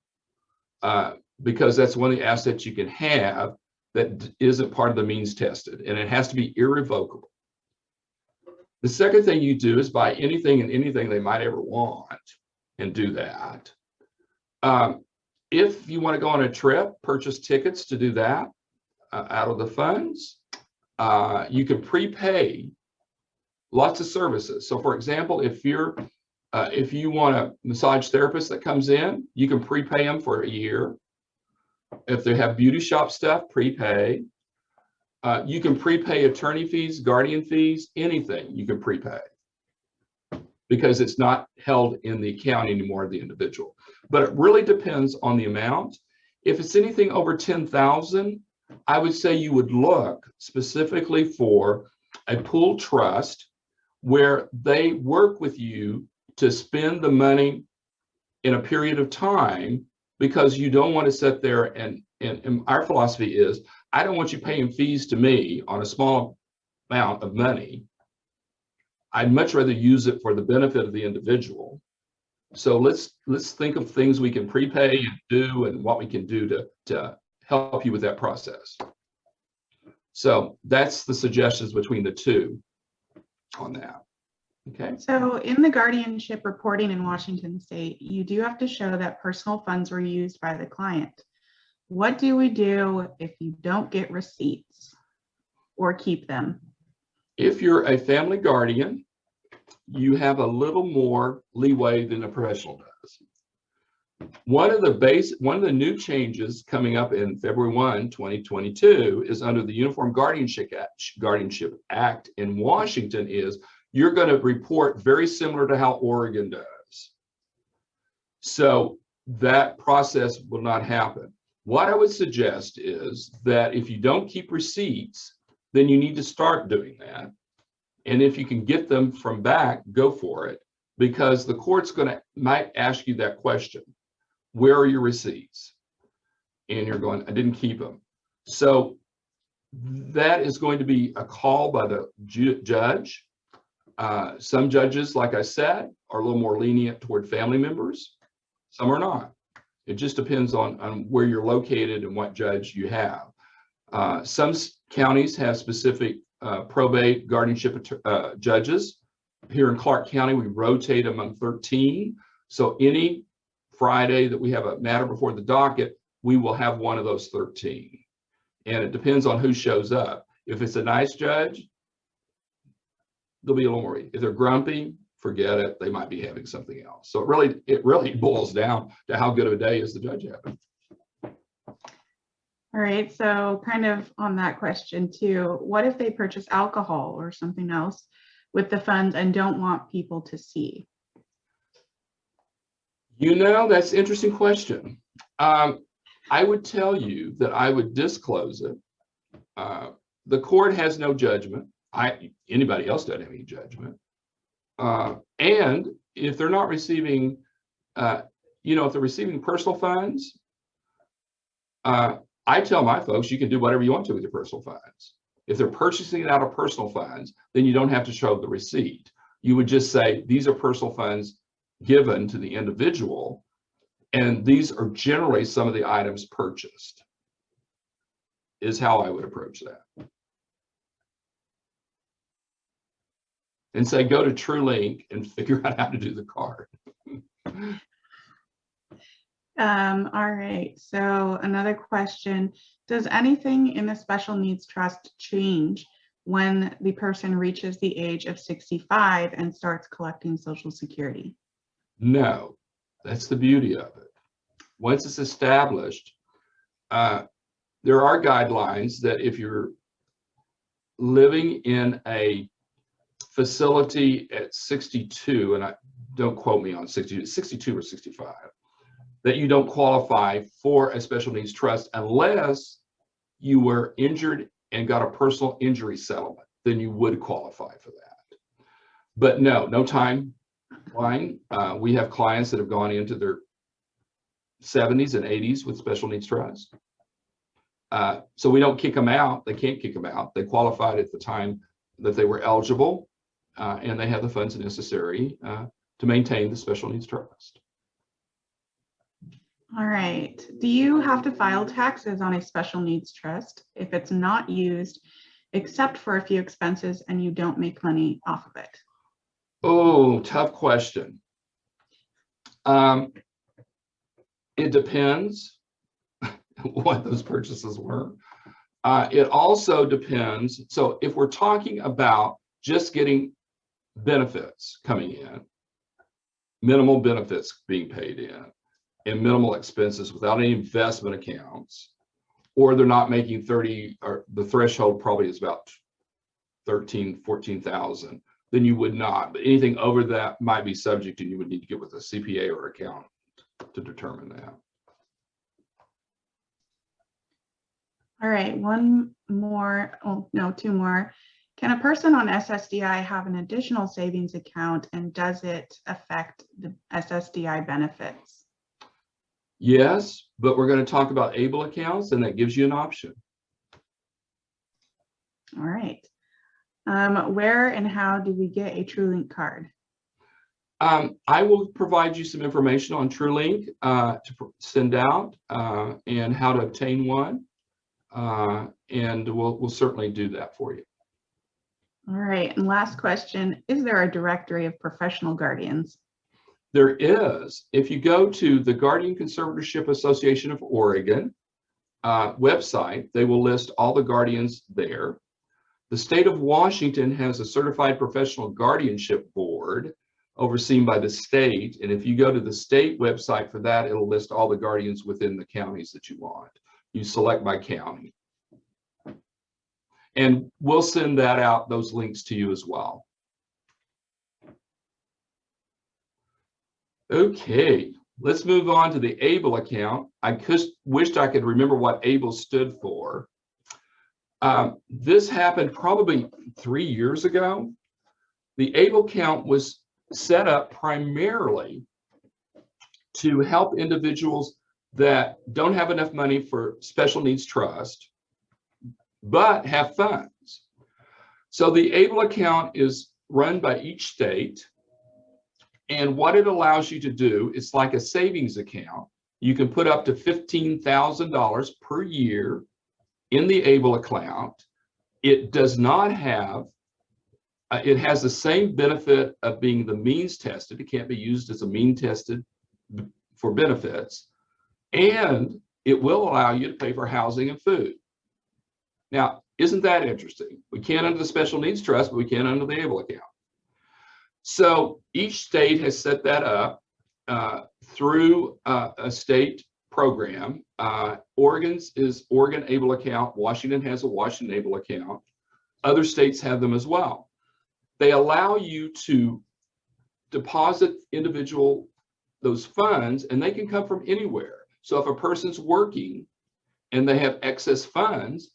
because that's one of the assets you can have that isn't part of the means tested, and it has to be irrevocable. The second thing you do is buy anything and anything they might ever want and do that. If you want to go on a trip, purchase tickets to do that out of the funds. You can prepay lots of services. So for example, if you want a massage therapist that comes in, you can prepay them for a year. If they have beauty shop stuff, prepay. You can prepay attorney fees, guardian fees, anything you can prepay, because it's not held in the account anymore of the individual. But it really depends on the amount. If it's anything over 10,000, I would say you would look specifically for a pooled trust where they work with you to spend the money in a period of time, because you don't want to sit there and our philosophy is, I don't want you paying fees to me on a small amount of money. I'd much rather use it for the benefit of the individual. So let's think of things we can prepay and do, and what we can do to help you with that process. So that's the suggestions between the two on that. Okay. So in the guardianship reporting in Washington State, you do have to show that personal funds were used by the client. What do we do if you don't get receipts or keep them? If you're a family guardian, you have a little more leeway than a professional does. One of the new changes coming up in February 1, 2022 is under the Uniform Guardianship Act in Washington is you're going to report very similar to how Oregon does. So that process will not happen. What I would suggest is that if you don't keep receipts, then you need to start doing that. And if you can get them from back, go for it, because the court's might ask you that question. Where are your receipts? And you're going, I didn't keep them. So that is going to be a call by the judge. Some judges, like I said, are a little more lenient toward family members. Some are not. It just depends on where you're located and what judge you have. Some counties have specific probate guardianship judges. Here in Clark County, we rotate among 13. So any Friday that we have a matter before the docket, we will have one of those 13. And it depends on who shows up. If it's a nice judge, there'll be a little more. If they're grumpy, forget it. They might be having something else. So it really boils down to how good of a day is the judge having. All right, so kind of on that question too, what if they purchase alcohol or something else with the funds and don't want people to see? You know, that's an interesting question. I would tell you that I would disclose it. The court has no judgment. Anybody else doesn't have any judgment. And if they're not receiving, if they're receiving personal funds, I tell my folks, you can do whatever you want to with your personal funds. If they're purchasing it out of personal funds, then you don't have to show the receipt. You would just say, these are personal funds given to the individual, and these are generally some of the items purchased, is how I would approach that. And say, go to TrueLink and figure out how to do the card. All right, so another question, does anything in the special needs trust change when the person reaches the age of 65 and starts collecting Social Security? No, that's the beauty of it. Once it's established, there are guidelines that if you're living in a facility at 62, and don't quote me on 62 or 65, that you don't qualify for a special needs trust unless you were injured and got a personal injury settlement, then you would qualify for that. But no timeline. We have clients that have gone into their 70s and 80s with special needs trust. So we don't kick them out. They can't kick them out. They qualified at the time that they were eligible, and they have the funds necessary to maintain the special needs trust. All right. Do you have to file taxes on a special needs trust if it's not used except for a few expenses and you don't make money off of it? Oh, tough question. It depends what those purchases were. It also depends. So if we're talking about just getting benefits coming in, minimal benefits being paid in, and minimal expenses without any investment accounts, or they're not making 30, or the threshold probably is about 13, 14,000, then you would not. But anything over that might be subject, and you would need to get with a CPA or accountant to determine that. All right, one more, oh no, two more. Can a person on SSDI have an additional savings account, and does it affect the SSDI benefits? Yes, but we're going to talk about ABLE accounts, and that gives you an option. All right. Where and how do we get a TrueLink card? I will provide you some information on TrueLink to send out and how to obtain one, and we'll certainly do that for you. All right, and last question, is there a directory of professional guardians? There is. If you go to the Guardian Conservatorship Association of Oregon website, they will list all the guardians there. The state of Washington has a certified professional guardianship board overseen by the state. And if you go to the state website for that, it'll list all the guardians within the counties that you want. You select by county. And we'll send that out, those links to you as well. Okay, let's move on to the ABLE account. I just wished I could remember what ABLE stood for. This happened probably 3 years ago. The ABLE account was set up primarily to help individuals that don't have enough money for special needs trust, but have funds. So the ABLE account is run by each state. And what it allows you to do, it's like a savings account. You can put up to $15,000 per year in the ABLE account. It does not have, it has the same benefit of being the means tested. It can't be used as a mean tested for benefits. And it will allow you to pay for housing and food. Now, isn't that interesting? We can't under the special needs trust, but we can under the ABLE account. So each state has set that up through a state program. Oregon's is Oregon ABLE account. Washington has a Washington ABLE account. Other states have them as well. They allow you to deposit those funds, and they can come from anywhere. So if a person's working and they have excess funds,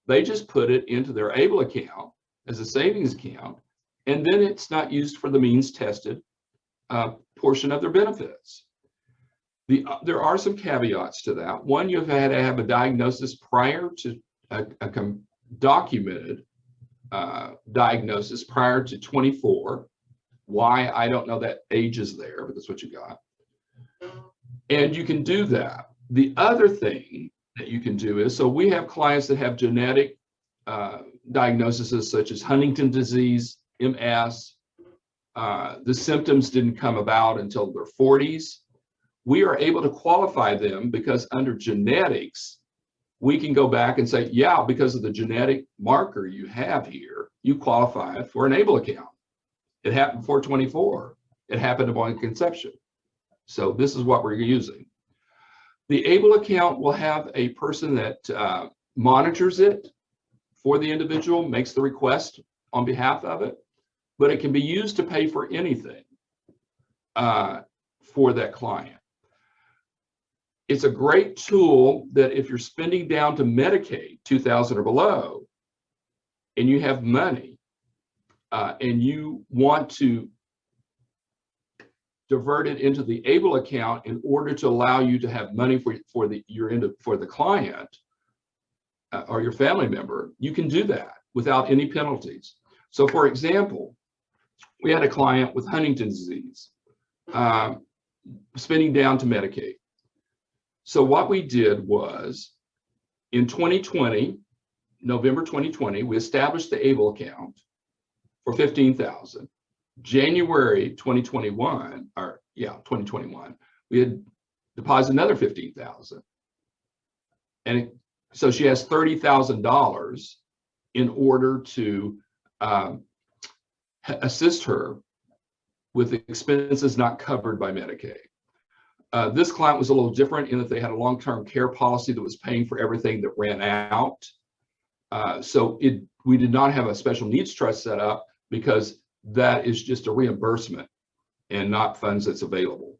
they just put it into their ABLE account as a savings account, and then it's not used for the means tested portion of their benefits. There are some caveats to that. One, you've had to have a diagnosis prior to a documented diagnosis prior to 24. Why? I don't know that age is there, but that's what you got. And you can do that. The other thing that you can do is, so we have clients that have genetic diagnoses such as Huntington disease, MS. The symptoms didn't come about until their 40s. We are able to qualify them because under genetics, we can go back and say, yeah, because of the genetic marker you have here, you qualify for an ABLE account. It happened before 24. It happened upon conception. So this is what we're using. The ABLE account will have a person that monitors it for the individual, makes the request on behalf of it, but it can be used to pay for anything for that client. It's a great tool that if you're spending down to Medicaid, $2,000 or below, and you have money, and you want to divert it into the ABLE account in order to allow you to have money for the client or your family member, you can do that without any penalties. So for example, we had a client with Huntington's disease, spending down to Medicaid. So what we did was in 2020, November 2020, we established the ABLE account for $15,000. January 2021, 2021, we had deposited another $15,000. And so she has $30,000 in order to assist her with expenses not covered by Medicaid. This client was a little different in that they had a long-term care policy that was paying for everything that ran out. We did not have a special needs trust set up because that is just a reimbursement and not funds that's available.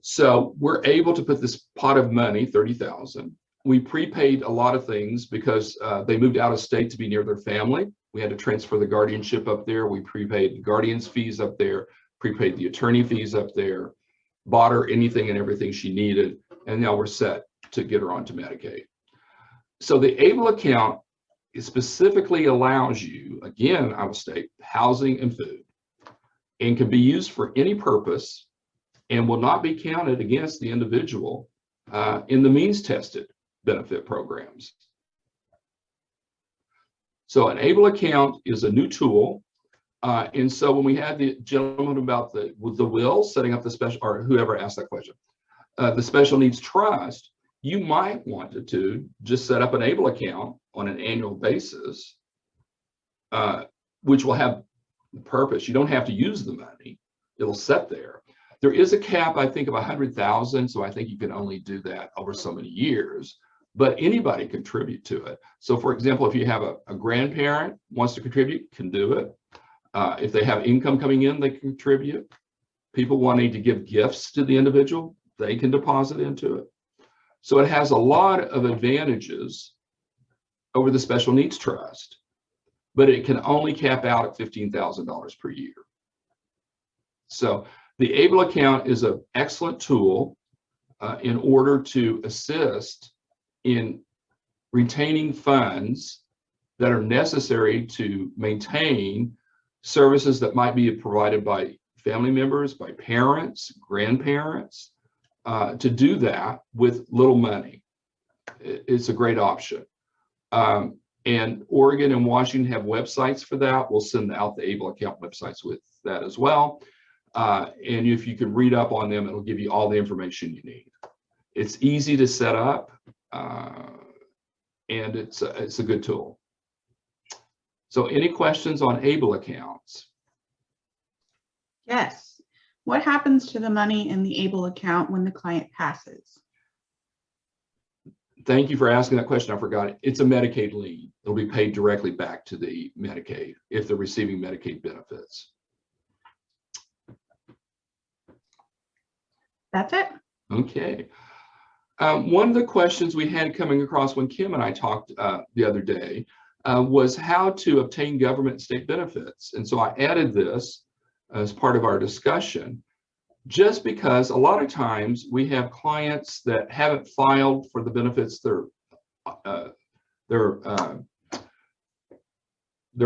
So we're able to put this pot of money, $30,000. We prepaid a lot of things because they moved out of state to be near their family. We had to transfer the guardianship up there. We prepaid the guardian's fees up there, prepaid the attorney fees up there, bought her anything and everything she needed, and now we're set to get her onto Medicaid. So the ABLE account specifically allows you, again, I will state, housing and food, and can be used for any purpose and will not be counted against the individual in the means tested benefit programs. So an ABLE account is a new tool. And so when we had the gentleman about the will, setting up the special, or whoever asked that question, the special needs trust, you might want to just set up an ABLE account on an annual basis, which will have the purpose. You don't have to use the money. It'll sit there. There is a cap, I think, of 100,000. So I think you can only do that over so many years, but anybody can contribute to it. So for example, if you have a grandparent wants to contribute, can do it. If they have income coming in, they can contribute. People wanting to give gifts to the individual, they can deposit into it. So it has a lot of advantages over the special needs trust, but it can only cap out at $15,000 per year. So the ABLE account is an excellent tool in order to assist in retaining funds that are necessary to maintain services that might be provided by family members, by parents, grandparents, to do that with little money. It's a great option. And Oregon and Washington have websites for that. We'll send out the ABLE account websites with that as well. And if you can read up on them, it'll give you all the information you need. It's easy to set up, and it's a good tool. So any questions on ABLE accounts? Yes. What happens to the money in the ABLE account when the client passes? Thank you for asking that question. I forgot it. It's a Medicaid lien. It'll be paid directly back to the Medicaid if they're receiving Medicaid benefits. That's it. Okay. One of the questions we had coming across when Kim and I talked the other day was how to obtain government and state benefits. And so I added this as part of our discussion, just because a lot of times we have clients that haven't filed for the benefits they're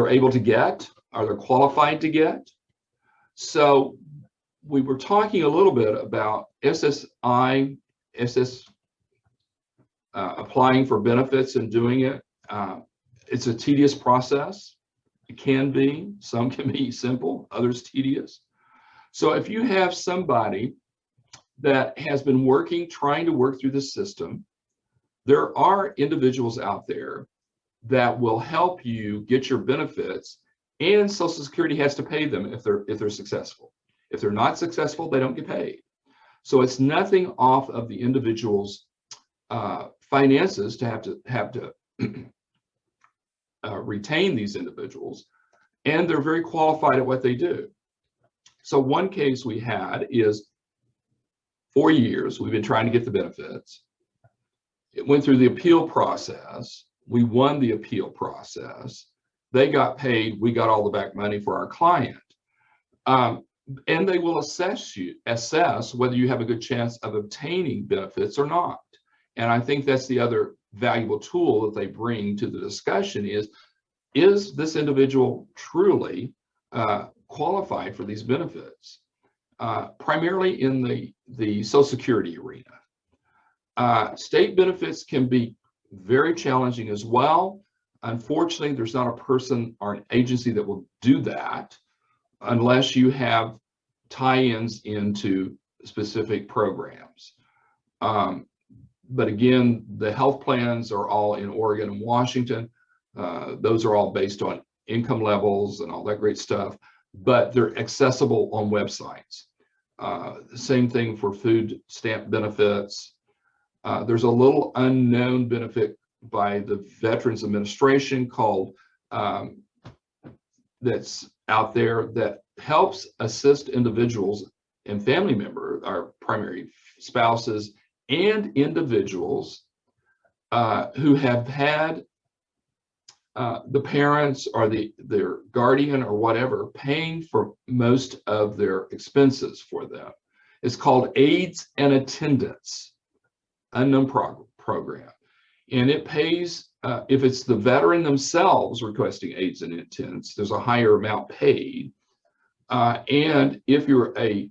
able to get, or they're qualified to get. So we were talking a little bit about SSI, applying for benefits and doing it. It's a tedious process. It can be, some can be simple, others tedious. So if you have somebody that has been trying to work through the system, there are individuals out there that will help you get your benefits, and Social Security has to pay them if they're successful. If they're not successful, they don't get paid. So it's nothing off of the individual's finances to have to retain these individuals, and they're very qualified at what they do. So one case we had is 4 years, we've been trying to get the benefits. It went through the appeal process. We won the appeal process. They got paid. We got all the back money for our client. And they will assess whether you have a good chance of obtaining benefits or not. And I think that's the other valuable tool that they bring to the discussion is this individual truly qualified for these benefits? Primarily in the Social Security arena. State benefits can be very challenging as well. Unfortunately, there's not a person or an agency that will do that unless you have tie-ins into specific programs. But again, the health plans are all in Oregon and Washington. Those are all based on income levels and all that great stuff, but they're accessible on websites. The same thing for food stamp benefits. There's a little unknown benefit by the Veterans Administration called that's out there that helps assist individuals and family members, our primary spouses, and individuals who have had the parents or their guardian or whatever paying for most of their expenses for them. It's called Aids and Attendance, unknown program. And it pays, if it's the veteran themselves requesting aids and attendance, there's a higher amount paid. And if you're a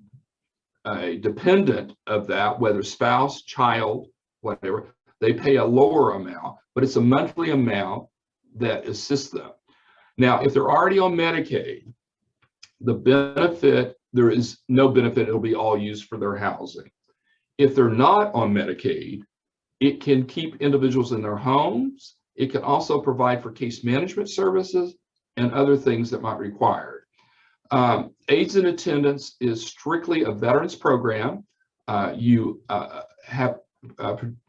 dependent of that, whether spouse, child, whatever, they pay a lower amount, but it's a monthly amount that assists them. Now, if they're already on Medicaid, the benefit, there is no benefit, it'll be all used for their housing. If they're not on Medicaid, it can keep individuals in their homes. It can also provide for case management services and other things that might be required. Aids and Attendance is strictly a veterans program. You have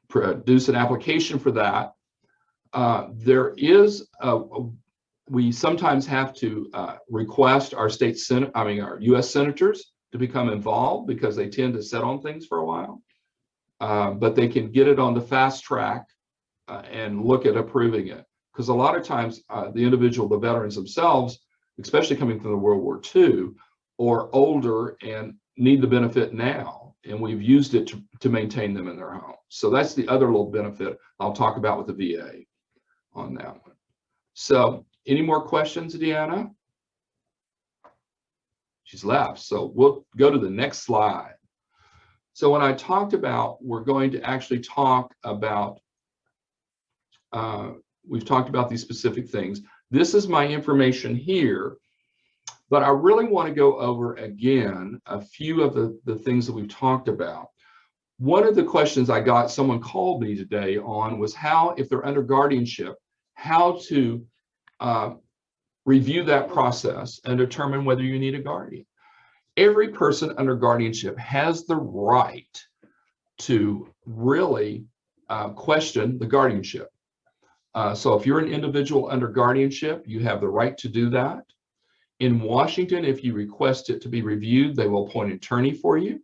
produce an application for that. There is, we sometimes have to request our our U.S. senators to become involved because they tend to sit on things for a while. But they can get it on the fast track and look at approving it. Because a lot of times the veterans themselves, especially coming from the World War II, are older and need the benefit now. And we've used it to maintain them in their home. So that's the other little benefit I'll talk about with the VA on that one. So any more questions, Deanna? She's left. So we'll go to the next slide. So when I talked about, we're going to actually talk about, we've talked about these specific things. This is my information here, but I really want to go over again a few of the things that we've talked about. One of the questions I got, someone called me today on, was how, if they're under guardianship, how to review that process and determine whether you need a guardian. Every person under guardianship has the right to really question the guardianship. So if you're an individual under guardianship, you have the right to do that. In Washington, if you request it to be reviewed, they will appoint an attorney for you.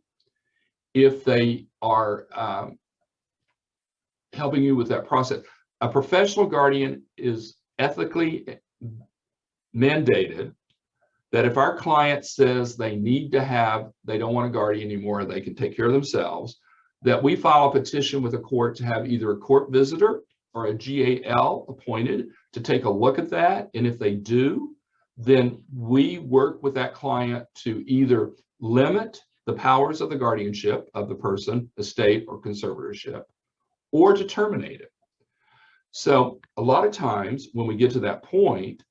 If they are helping you with that process, a professional guardian is ethically mandated that if our client says they don't want a guardian anymore, they can take care of themselves, that we file a petition with a court to have either a court visitor or a GAL appointed to take a look at that. And if they do, then we work with that client to either limit the powers of the guardianship of the person, estate, or conservatorship, or to terminate it. So a lot of times when we get to that point,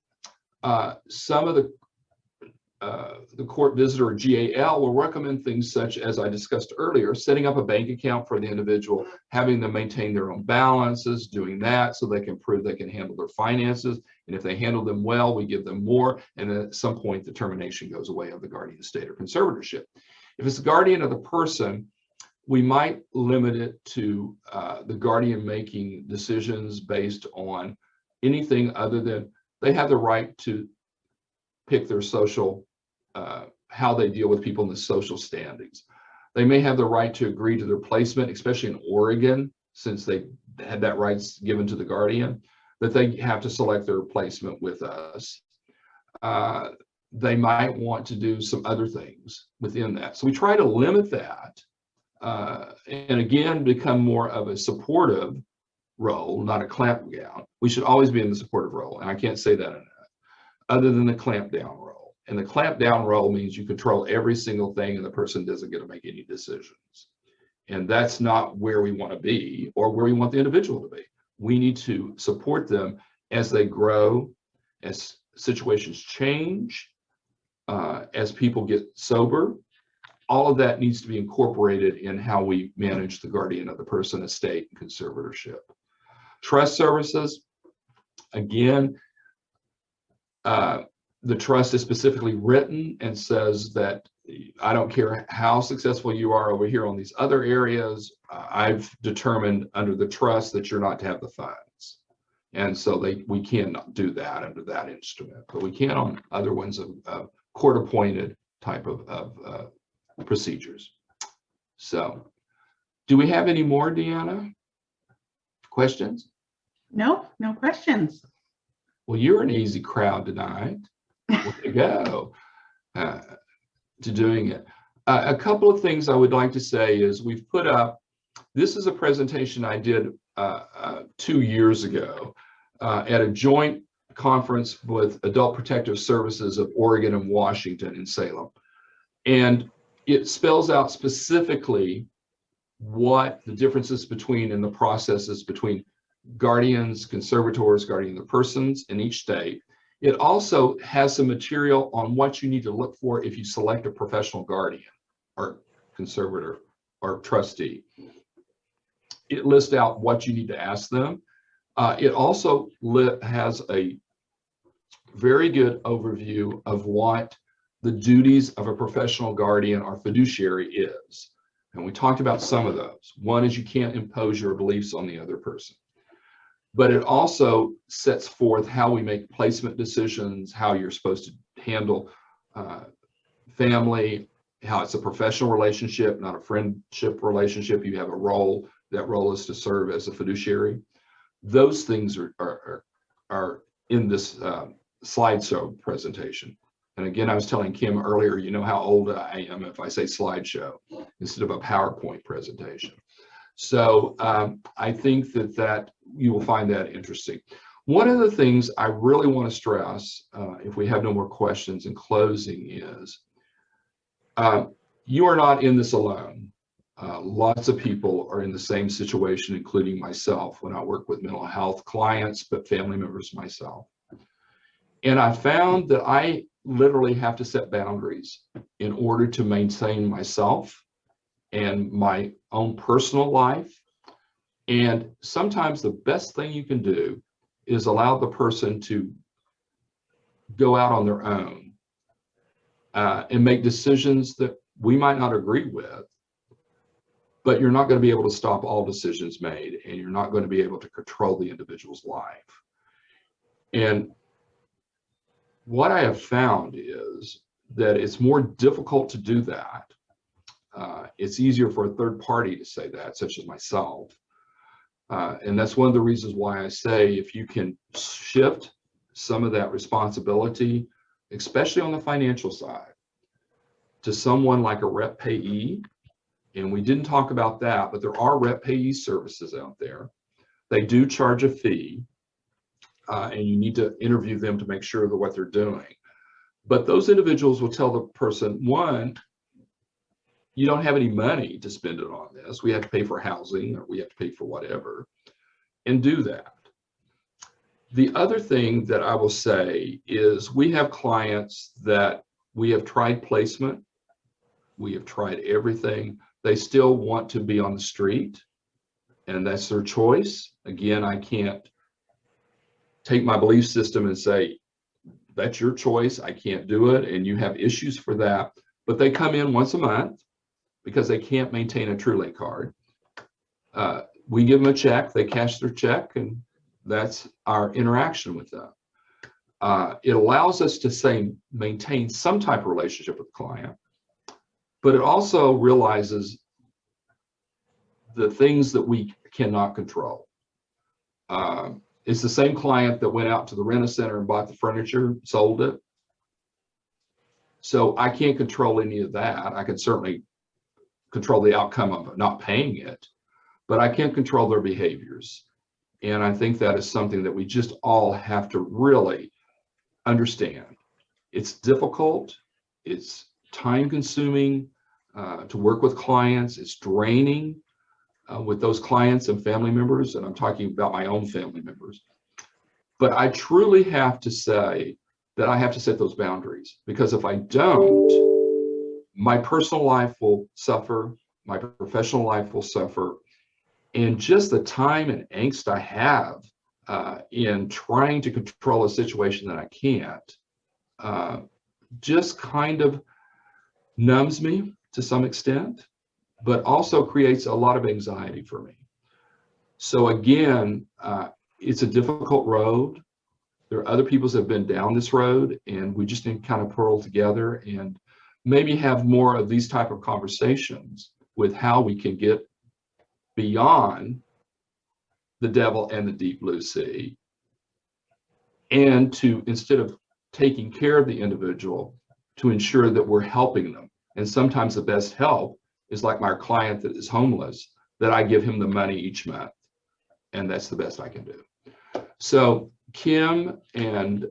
some of the court visitor or GAL will recommend things such as I discussed earlier, setting up a bank account for the individual, having them maintain their own balances, doing that so they can prove they can handle their finances. And if they handle them well, we give them more. And then at some point, the termination goes away of the guardian estate or conservatorship. If it's the guardian of the person, we might limit it to the guardian making decisions based on anything other than they have the right to pick their social, how they deal with people in the social standings. They may have the right to agree to their placement, especially in Oregon, since they had that rights given to the guardian, that they have to select their placement with us. They might want to do some other things within that. So we try to limit that, and again, become more of a supportive role, not a clamp down. We should always be in the supportive role, and I can't say that enough, other than the clamp down role. And the clamp down role means you control every single thing and the person doesn't get to make any decisions. And that's not where we want to be or where we want the individual to be. We need to support them as they grow, as situations change, as people get sober. All of that needs to be incorporated in how we manage the guardian of the person, estate, and conservatorship. Trust services, again, the trust is specifically written and says that I don't care how successful you are over here on these other areas, I've determined under the trust that you're not to have the funds. And so we cannot do that under that instrument, but we can on other ones of court-appointed type of procedures. So do we have any more, Deanna? Questions? No, no questions. Well, you're an easy crowd tonight. Way to go to doing it. A couple of things I would like to say is we've put up, this is a presentation I did 2 years ago at a joint conference with Adult Protective Services of Oregon and Washington in Salem. And it spells out specifically what the differences between and the processes between guardians, conservators, guardian of the persons in each state. It also has some material on what you need to look for if you select a professional guardian or conservator or trustee. It lists out what you need to ask them. It also has a very good overview of what the duties of a professional guardian or fiduciary is. And we talked about some of those. One is you can't impose your beliefs on the other person. But it also sets forth how we make placement decisions, how you're supposed to handle family, how it's a professional relationship, not a friendship relationship. You have a role. That role is to serve as a fiduciary. Those things are in this slideshow presentation. And again, I was telling Kim earlier, you know how old I am if I say slideshow instead of a PowerPoint presentation. So I think that you will find that interesting. One of the things I really want to stress, if we have no more questions in closing, is you are not in this alone. Lots of people are in the same situation, including myself when I work with mental health clients, but family members myself. And I found that I literally have to set boundaries in order to maintain myself and my own personal life. And sometimes the best thing you can do is allow the person to go out on their own and make decisions that we might not agree with, but you're not going to be able to stop all decisions made, and you're not going to be able to control the individual's life. And what I have found is that it's more difficult to do that. It's easier for a third party to say that, such as myself. And that's one of the reasons why I say if you can shift some of that responsibility, especially on the financial side, to someone like a rep payee, and we didn't talk about that, but there are rep payee services out there. They do charge a fee, and you need to interview them to make sure that what they're doing. But those individuals will tell the person, one, you don't have any money to spend it on this. We have to pay for housing, or we have to pay for whatever, and do that. The other thing that I will say is we have clients that we have tried placement. We have tried everything. They still want to be on the street, and that's their choice. Again, I can't take my belief system and say, that's your choice, I can't do it, and you have issues for that. But they come in once a month because they can't maintain a TrueLink card. We give them a check, they cash their check, and that's our interaction with them. It allows us to maintain some type of relationship with the client, but it also realizes the things that we cannot control. It's the same client that went out to the rent-a-center and bought the furniture, sold it. So I can't control any of that. I can certainly control the outcome of not paying it, but I can't control their behaviors. And I think that is something that we just all have to really understand. It's difficult, it's time consuming to work with clients, it's draining with those clients and family members, and I'm talking about my own family members. But I truly have to say that I have to set those boundaries, because if I don't, my personal life will suffer, my professional life will suffer, and just the time and angst I have in trying to control a situation that I can't just kind of numbs me to some extent, but also creates a lot of anxiety for me. So again, it's a difficult road. There are other people that have been down this road, and we just need to kind of pull together and maybe have more of these type of conversations with how we can get beyond the devil and the deep blue sea, and to, instead of taking care of the individual, to ensure that we're helping them. And sometimes the best help is like my client that is homeless, that I give him the money each month, and that's the best I can do. So Kim and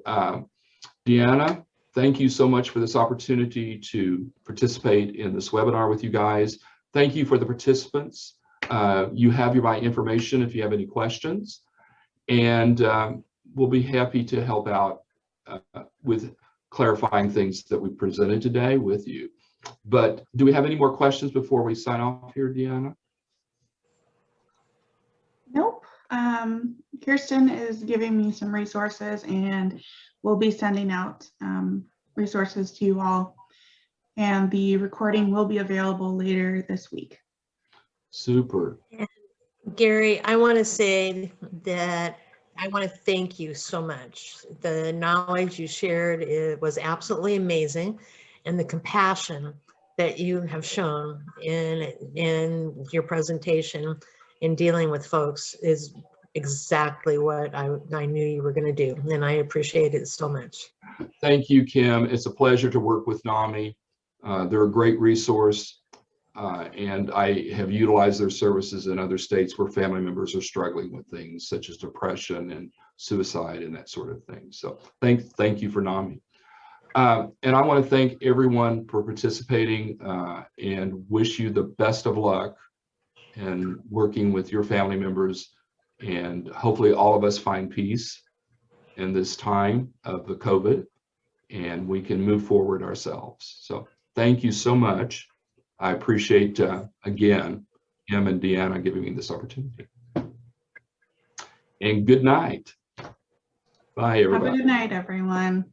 Deanna, thank you so much for this opportunity to participate in this webinar with you guys. Thank you for the participants. You have my information if you have any questions, and we'll be happy to help out with clarifying things that we presented today with you. But do we have any more questions before we sign off here, Deanna? Nope. Kirsten is giving me some resources, and we'll be sending out resources to you all. And the recording will be available later this week. Super. Gary, I want to say that I want to thank you so much. The knowledge you shared, it was absolutely amazing, and the compassion that you have shown in your presentation in dealing with folks is exactly what I knew you were going to do, and I appreciate it so much. Thank you, Kim. It's a pleasure to work with NAMI. They're a great resource, and I have utilized their services in other states where family members are struggling with things such as depression and suicide and that sort of thing. So thank you for NAMI. And I want to thank everyone for participating and wish you the best of luck in working with your family members, and hopefully all of us find peace in this time of the COVID, and we can move forward ourselves. So thank you so much. I appreciate, again, Kim and Deanna giving me this opportunity. And good night. Bye, everybody. Have a good night, everyone.